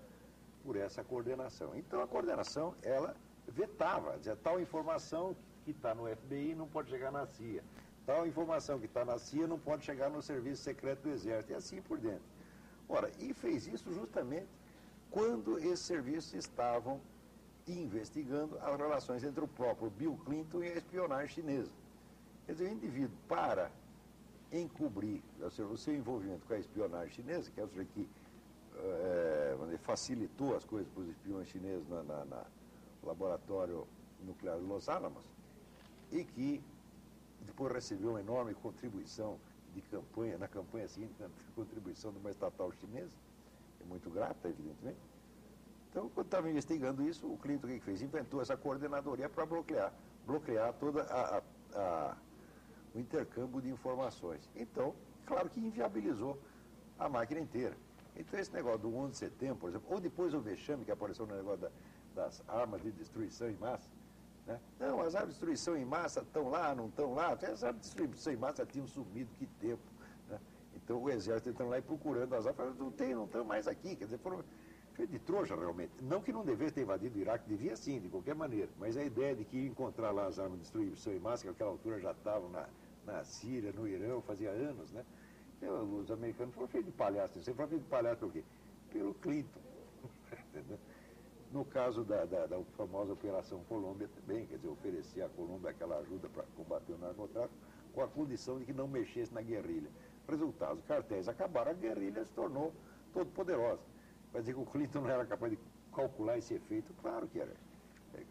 coordenação. Então a coordenação, ela vetava, dizia, tal informação que está no FBI não pode chegar na CIA, tal informação que está na CIA não pode chegar no Serviço Secreto do Exército, e assim por dentro. Ora, e fez isso justamente quando esses serviços estavam investigando as relações entre o próprio Bill Clinton e a espionagem chinesa. Quer dizer, o indivíduo, para encobrir o seu envolvimento com a espionagem chinesa, que é o que facilitou as coisas para os espiões chineses no laboratório nuclear de Los Alamos, e que depois recebeu uma enorme contribuição de campanha, na campanha seguinte, na contribuição de uma estatal chinesa, é muito grata, evidentemente. Então, quando estava investigando isso, o Clinton, o que fez? Inventou essa coordenadoria para bloquear todo o intercâmbio de informações. Então, claro que inviabilizou a máquina inteira. Então, esse negócio do 11 de setembro, por exemplo, ou depois o vexame que apareceu no negócio das armas de destruição em massa, né? Não, as armas de destruição em massa estão lá, não estão lá. As armas de destruição em massa tinham sumido, que tempo, né? Então o exército entrando lá e procurando as armas, não estão mais aqui. Quer dizer, foram feitos de trouxa realmente. Não que não devesse ter invadido o Iraque, devia sim, de qualquer maneira. Mas a ideia de que ia encontrar lá as armas de destruição em massa, que naquela altura já estavam na Síria, no Irã, fazia anos, né? Então, os americanos foram feitos de palhaço. Você foi feito de palhaço por quê? Pelo Clinton. Entendeu? No caso da famosa Operação Colômbia também, quer dizer, oferecia à Colômbia aquela ajuda para combater o narcotráfico, com a condição de que não mexesse na guerrilha. Resultado, os cartéis acabaram, a guerrilha se tornou todo poderosa. Vai dizer que o Clinton não era capaz de calcular esse efeito? Claro que era.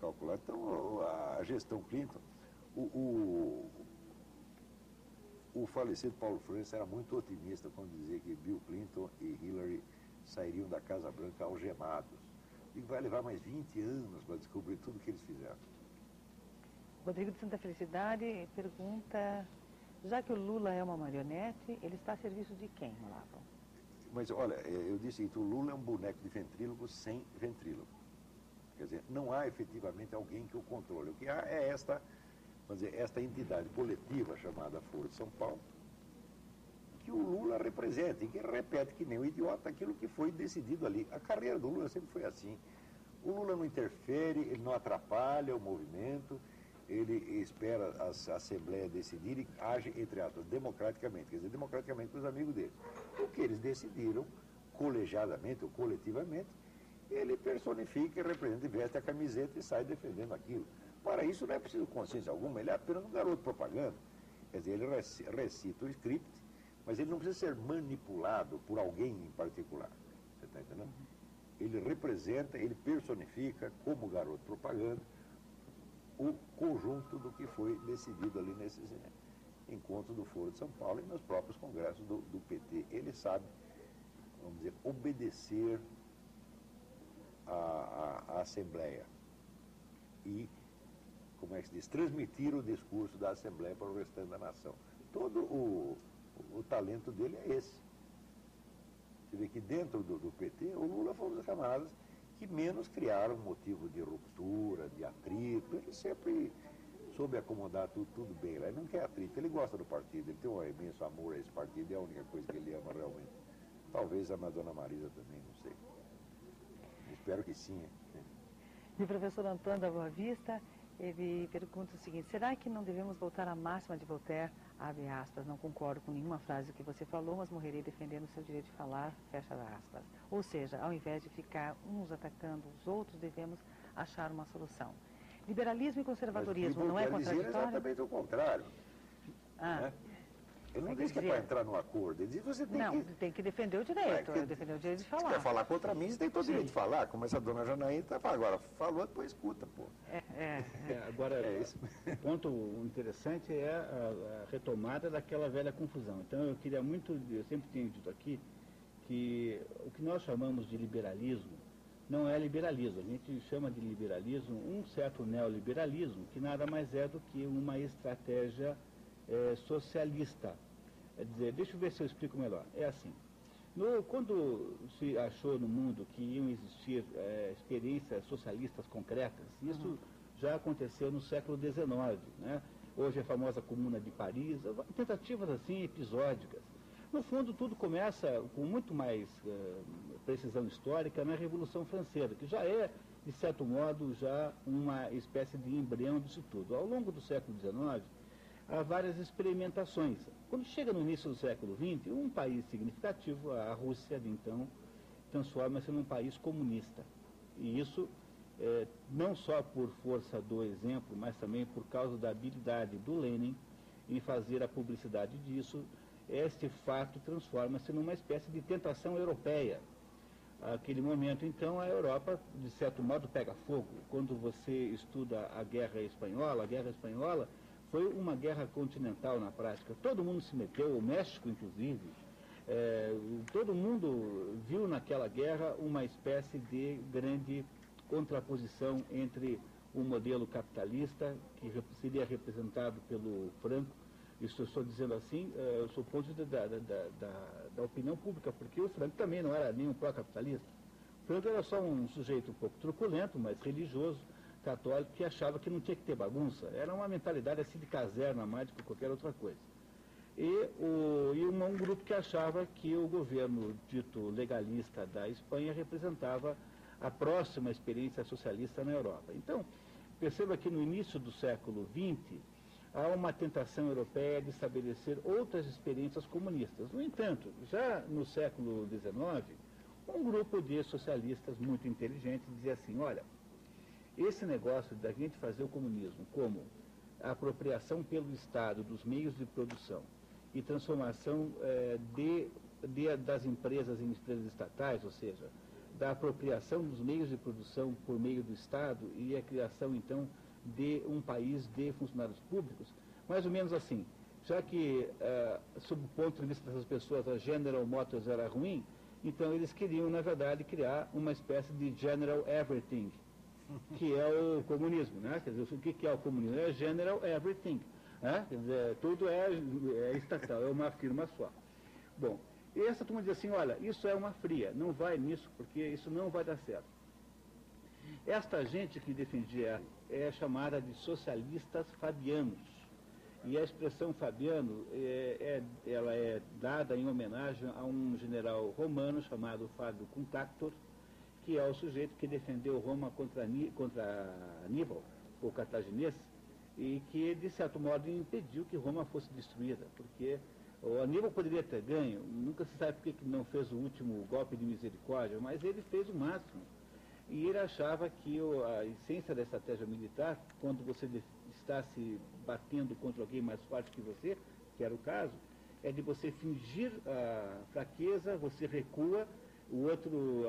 Calcular. Então, a gestão Clinton, o falecido Paulo Francis era muito otimista quando dizia que Bill Clinton e Hillary sairiam da Casa Branca algemados. E vai levar mais 20 anos para descobrir tudo o que eles fizeram. Rodrigo de Santa Felicidade pergunta, já que o Lula é uma marionete, ele está a serviço de quem, Olavo? Mas, olha, eu disse que o Lula é um boneco de ventrílogo sem ventrílogo. Quer dizer, não há efetivamente alguém que o controle. O que há é esta entidade coletiva chamada Foro de São Paulo, que o Lula representa e que repete que nem um idiota aquilo que foi decidido ali. A carreira do Lula sempre foi assim. O Lula não interfere, ele não atrapalha o movimento, ele espera a Assembleia decidir e age, entre aspas, democraticamente, quer dizer, democraticamente com os amigos dele. O que eles decidiram, colegiadamente ou coletivamente, ele personifica, representa, veste a camiseta e sai defendendo aquilo. Para isso não é preciso consciência alguma, ele é apenas um garoto propaganda. Quer dizer, ele recita o script, mas ele não precisa ser manipulado por alguém em particular. Você está entendendo? Ele representa, ele personifica, como garoto propaganda, o conjunto do que foi decidido ali nesses encontros do Foro de São Paulo e nos próprios congressos do PT. Ele sabe, vamos dizer, obedecer à Assembleia e, como é que se diz, transmitir o discurso da Assembleia para o restante da nação. Todo o talento dele é esse. Você vê que dentro do PT, o Lula foi um dos camaradas que menos criaram motivo de ruptura, de atrito. Ele sempre soube acomodar tudo bem lá. Ele não quer atrito, ele gosta do partido, ele tem um imenso amor a esse partido, é a única coisa que ele ama realmente. Talvez a Dona Marisa também, não sei. Espero que sim. E o professor Antônio da Boa Vista, ele pergunta o seguinte, será que não devemos voltar à máxima de Voltaire, abre aspas, não concordo com nenhuma frase que você falou, mas morrerei defendendo o seu direito de falar, fecha aspas. Ou seja, ao invés de ficar uns atacando os outros, devemos achar uma solução. Liberalismo e conservadorismo não é contraditório? É exatamente o contrário. Né? Ele não diz que é para entrar no acordo, ele diz que você tem que defender o direito, defender o direito de falar. Se quer falar contra mim, você tem todo o direito de falar, como essa dona Janaína está agora. Falou, depois escuta, pô. Agora, o ponto interessante é a retomada daquela velha confusão. Então, eu sempre tenho dito aqui, que o que nós chamamos de liberalismo não é liberalismo. A gente chama de liberalismo um certo neoliberalismo, que nada mais é do que uma estratégia socialista. Quer dizer, deixa eu ver se eu explico melhor. É assim, quando se achou no mundo que iam existir experiências socialistas concretas, isso já aconteceu no século XIX, né? Hoje a famosa Comuna de Paris, tentativas assim episódicas. No fundo, tudo começa com muito mais precisão histórica na Revolução Francesa, que já é, de certo modo, já uma espécie de embrião disso tudo. Ao longo do século XIX, há várias experimentações. Quando chega no início do século XX, um país significativo, a Rússia, de então, transforma-se num país comunista. E isso, não só por força do exemplo, mas também por causa da habilidade do Lenin em fazer a publicidade disso. Este fato transforma-se numa espécie de tentação europeia. Naquele momento, então, a Europa, de certo modo, pega fogo. Quando você estuda a Guerra Espanhola foi uma guerra continental na prática. Todo mundo se meteu, o México, inclusive. Todo mundo viu naquela guerra uma espécie de grande contraposição entre o modelo capitalista, que seria representado pelo Franco. Isso eu estou dizendo assim, eu sou ponto de vista da opinião pública, porque o Franco também não era nenhum pró-capitalista. O Franco era só um sujeito um pouco truculento, mas religioso, católico, que achava que não tinha que ter bagunça. Era uma mentalidade assim de caserna mais do que qualquer outra coisa. E um grupo que achava que o governo dito legalista da Espanha representava a próxima experiência socialista na Europa. Então, perceba que no início do século XX, há uma tentação europeia de estabelecer outras experiências comunistas. No entanto, já no século XIX, um grupo de socialistas muito inteligentes dizia assim, olha, esse negócio da gente fazer o comunismo como a apropriação pelo Estado dos meios de produção e transformação das empresas em empresas estatais, ou seja, da apropriação dos meios de produção por meio do Estado e a criação, então, de um país de funcionários públicos, mais ou menos assim. Já que, sob o ponto de vista dessas pessoas, a General Motors era ruim, então eles queriam, na verdade, criar uma espécie de General Everything, que é o comunismo, né? Quer dizer, o que é o comunismo? É General Everything, né? Quer dizer, tudo é estatal, é uma firma só. Bom, e essa turma diz assim, olha, isso é uma fria, não vai nisso, porque isso não vai dar certo. Esta gente que defendia é chamada de socialistas fabianos. E a expressão fabiano, ela é dada em homenagem a um general romano chamado Fábio Cunctátor, que é o sujeito que defendeu Roma contra Aníbal, o cartaginês, e que, de certo modo, impediu que Roma fosse destruída, porque o Aníbal poderia ter ganho, nunca se sabe por que não fez o último golpe de misericórdia, mas ele fez o máximo. E ele achava que a essência da estratégia militar, quando você está se batendo contra alguém mais forte que você, que era o caso, é de você fingir a fraqueza, você recua, o outro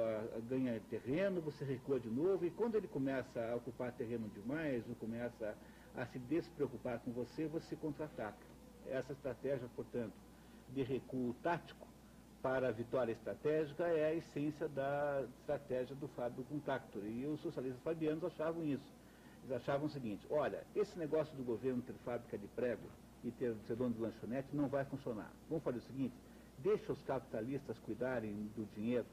ganha terreno, você recua de novo, e quando ele começa a ocupar terreno demais, ou começa a se despreocupar com você, você contra-ataca. Essa estratégia, portanto, de recuo tático para a vitória estratégica é a essência da estratégia do Fábio Cunctátor. E os socialistas fabianos achavam isso. Eles achavam o seguinte, olha, esse negócio do governo ter fábrica de prego e ser dono de lanchonete não vai funcionar. Vamos fazer o seguinte, deixa os capitalistas cuidarem do dinheiro,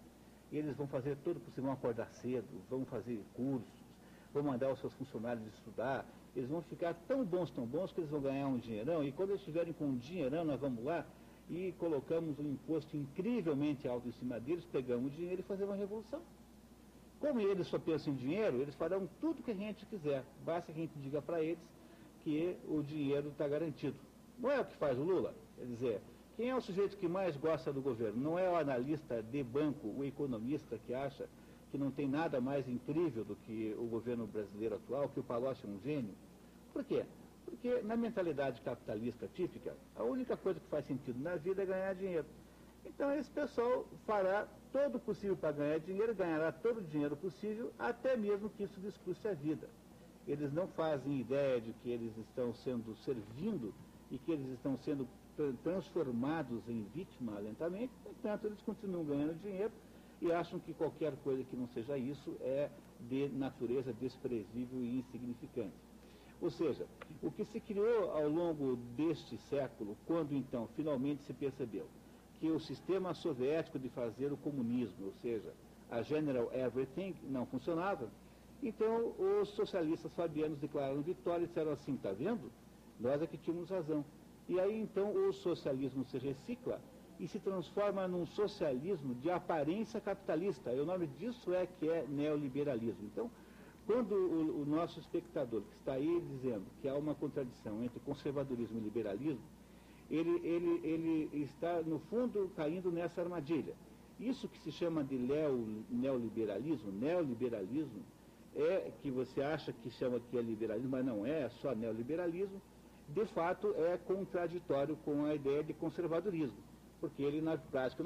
e eles vão fazer tudo possível, vão acordar cedo, vão fazer cursos, vão mandar os seus funcionários estudar, eles vão ficar tão bons que eles vão ganhar um dinheirão, e quando eles estiverem com um dinheirão, nós vamos lá e colocamos um imposto incrivelmente alto em cima deles, pegamos o dinheiro e fazemos uma revolução. Como eles só pensam em dinheiro, eles farão tudo que a gente quiser, basta que a gente diga para eles que o dinheiro está garantido. Não é o que faz o Lula, quer dizer, quem é o sujeito que mais gosta do governo? Não é o analista de banco, o economista que acha que não tem nada mais incrível do que o governo brasileiro atual, que o Palocci é um gênio. Por quê? Porque na mentalidade capitalista típica, a única coisa que faz sentido na vida é ganhar dinheiro. Então esse pessoal fará todo o possível para ganhar dinheiro, ganhará todo o dinheiro possível, até mesmo que isso lhes custe a vida. Eles não fazem ideia de que eles estão servindo e que eles estão sendo transformados em vítima lentamente, portanto, eles continuam ganhando dinheiro e acham que qualquer coisa que não seja isso é de natureza desprezível e insignificante. Ou seja, o que se criou ao longo deste século, quando então finalmente se percebeu que o sistema soviético de fazer o comunismo, ou seja, a General Everything, não funcionava, então os socialistas fabianos declararam vitória e disseram assim, está vendo? Nós é que tínhamos razão. E aí então o socialismo se recicla e se transforma num socialismo de aparência capitalista. E o nome disso é que é neoliberalismo. Então, quando o nosso espectador que está aí dizendo que há uma contradição entre conservadorismo e liberalismo, ele está, no fundo, caindo nessa armadilha. Isso que se chama de neoliberalismo é que você acha que chama que é liberalismo, mas não é só neoliberalismo, de fato é contraditório com a ideia de conservadorismo, porque ele, na prática,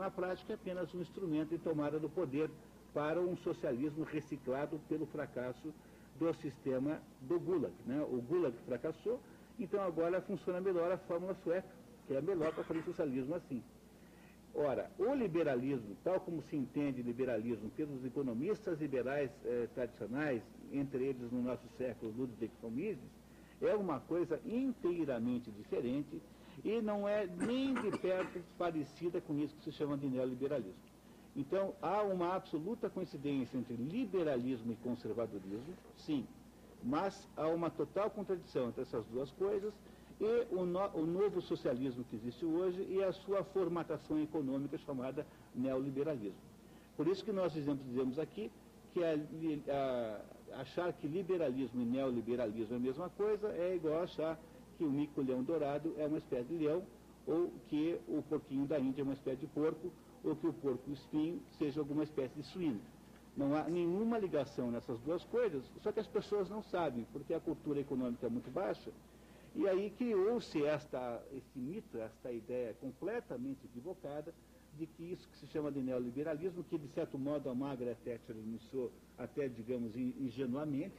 é apenas um instrumento de tomada do poder para um socialismo reciclado pelo fracasso do sistema do Gulag. Né? O Gulag fracassou, então agora funciona melhor a fórmula sueca, que é melhor para fazer socialismo assim. Ora, o liberalismo, tal como se entende liberalismo pelos economistas liberais tradicionais, entre eles no nosso século Ludwig von Mises, é uma coisa inteiramente diferente e não é nem de perto parecida com isso que se chama de neoliberalismo. Então, há uma absoluta coincidência entre liberalismo e conservadorismo, sim, mas há uma total contradição entre essas duas coisas e o novo socialismo que existe hoje e a sua formatação econômica chamada neoliberalismo. Por isso que nós dizemos aqui que achar que liberalismo e neoliberalismo é a mesma coisa é igual a achar que o mico-leão dourado é uma espécie de leão, ou que o porquinho da Índia é uma espécie de porco, ou que o porco-espinho seja alguma espécie de suíno. Não há nenhuma ligação nessas duas coisas, só que as pessoas não sabem, porque a cultura econômica é muito baixa, e aí criou-se esse mito, esta ideia completamente equivocada, de que isso que se chama de neoliberalismo, que de certo modo a Margaret Thatcher iniciou até, digamos, ingenuamente,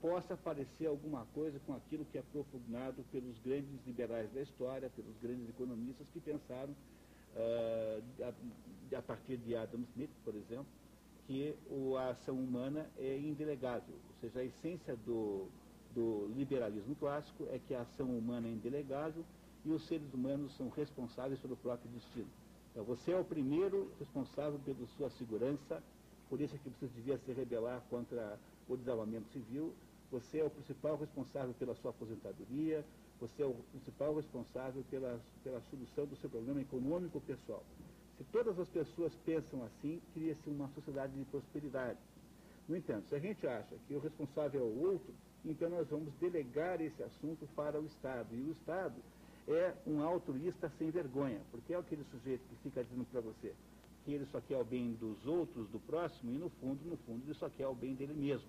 possa parecer alguma coisa com aquilo que é propugnado pelos grandes liberais da história, pelos grandes economistas que pensaram, a partir de Adam Smith, por exemplo, que a ação humana é indelegável, ou seja, a essência do liberalismo clássico é que a ação humana é indelegável e os seres humanos são responsáveis pelo próprio destino. Então, você é o primeiro responsável pela sua segurança, por isso é que você devia se rebelar contra o desarmamento civil, você é o principal responsável pela sua aposentadoria, você é o principal responsável pela solução do seu problema econômico pessoal. Se todas as pessoas pensam assim, cria-se uma sociedade de prosperidade. No entanto, se a gente acha que o responsável é o outro, então nós vamos delegar esse assunto para o Estado. E o Estado é um altruísta sem vergonha, porque é aquele sujeito que fica dizendo para você que ele só quer o bem dos outros, do próximo, e no fundo, ele só quer o bem dele mesmo.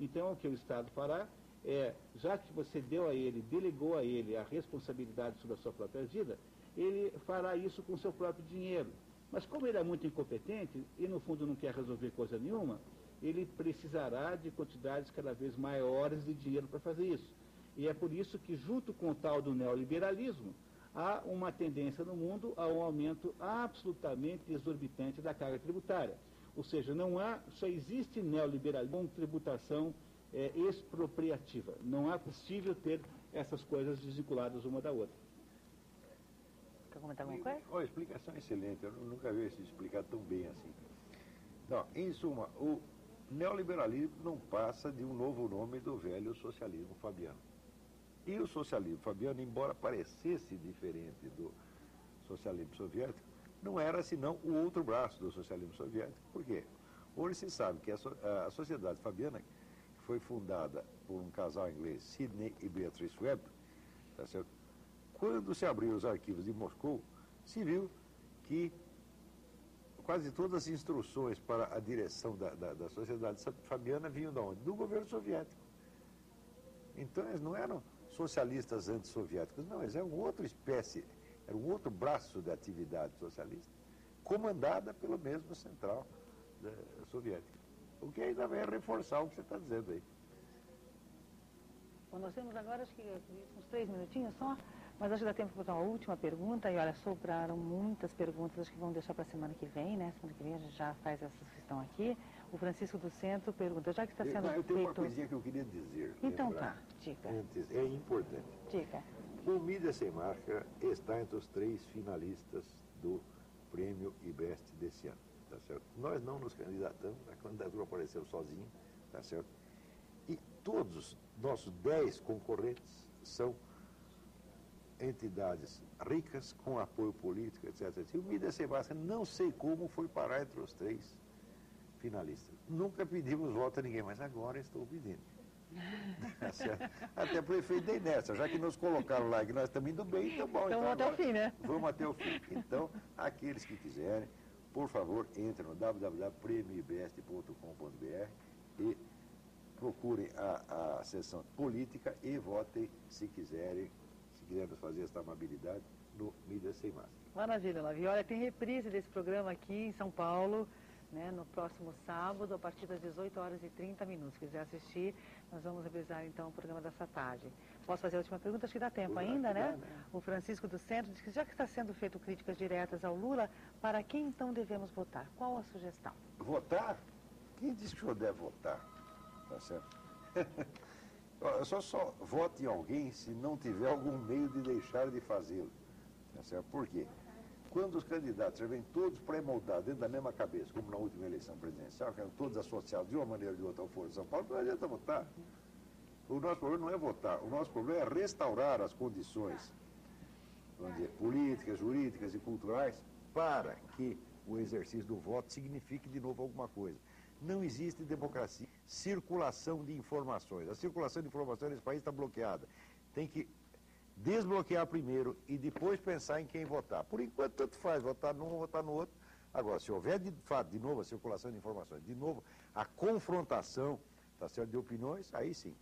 Então, o que o Estado fará é, já que você delegou a ele a responsabilidade sobre a sua própria vida, ele fará isso com o seu próprio dinheiro. Mas como ele é muito incompetente e no fundo não quer resolver coisa nenhuma, ele precisará de quantidades cada vez maiores de dinheiro para fazer isso. E é por isso que, junto com o tal do neoliberalismo, há uma tendência no mundo a um aumento absolutamente exorbitante da carga tributária. Ou seja, só existe neoliberalismo com tributação expropriativa. Não é possível ter essas coisas desvinculadas uma da outra. Quer comentar alguma coisa? A explicação é excelente, eu nunca vi isso explicado tão bem assim. Então, em suma, o neoliberalismo não passa de um novo nome do velho socialismo fabiano. E o socialismo fabiano, embora parecesse diferente do socialismo soviético, não era senão o outro braço do socialismo soviético. Por quê? Hoje se sabe que a sociedade fabiana, que foi fundada por um casal inglês, Sidney e Beatrice Webb, tá certo? Quando se abriu os arquivos de Moscou, se viu que quase todas as instruções para a direção da sociedade fabiana vinham de onde? Do governo soviético. Então, eles não eram socialistas antissoviéticos, não, eles eram outra espécie, era um outro braço da atividade socialista, comandada pelo mesmo central soviético. O que ainda vai reforçar o que você está dizendo aí. Bom, nós temos agora, acho que uns 3 minutinhos só, mas acho que dá tempo para fazer uma última pergunta. E olha, sobraram muitas perguntas, acho que vamos deixar para a semana que vem, né? Semana que vem a gente já faz essas que estão aqui. O Francisco do Centro pergunta, já que está sendo eu tenho uma feito... coisinha que eu queria dizer. Então lembrar, tá, diga. Antes, é importante. Diga. O Mídia Sem Marca está entre os 3 finalistas do Prêmio IBEST desse ano, tá certo? Nós não nos candidatamos, a candidatura apareceu sozinha, tá certo? E todos os nossos 10 concorrentes são entidades ricas, com apoio político, etc. E o Mídia Sem Marca, não sei como, foi parar entre os 3 finalistas. Nunca pedimos voto a ninguém, mas agora estou pedindo. Até para o efeito da inércia, já que nos colocaram lá que nós estamos indo bem, então bom. Então vamos até o fim, né? Vamos até o fim. Então, aqueles que quiserem, por favor, entrem no www.premioibest.com.br e procurem a seção política e votem, se quisermos fazer essa amabilidade, no Mídia Sem Máscara. Maravilha, Lavi. Olha, tem reprise desse programa aqui em São Paulo, né, no próximo sábado, a partir das 18h30. Se quiser assistir, nós vamos reprisar então o programa dessa tarde. Posso fazer a última pergunta? Acho que dá tempo ainda, né? O Francisco do Centro diz que já que está sendo feito críticas diretas ao Lula, para quem então devemos votar? Qual a sugestão? Votar? Quem disse que o senhor deve votar? Tá certo? Só vote em alguém se não tiver algum meio de deixar de fazê-lo. Tá certo? Por quê? Quando os candidatos já vêm todos pré-moldados dentro da mesma cabeça, como na última eleição presidencial, que eram todos associados de uma maneira ou de outra ao Foro de São Paulo, não adianta votar. O nosso problema não é votar, o nosso problema é restaurar as condições, vamos dizer, políticas, jurídicas e culturais para que o exercício do voto signifique de novo alguma coisa. Não existe democracia, circulação de informações. A circulação de informações nesse país está bloqueada. Tem que desbloquear primeiro e depois pensar em quem votar. Por enquanto, tanto faz, votar num ou votar no outro. Agora, se houver, de fato, de novo a circulação de informações, de novo a confrontação, tá certo, de opiniões, aí sim.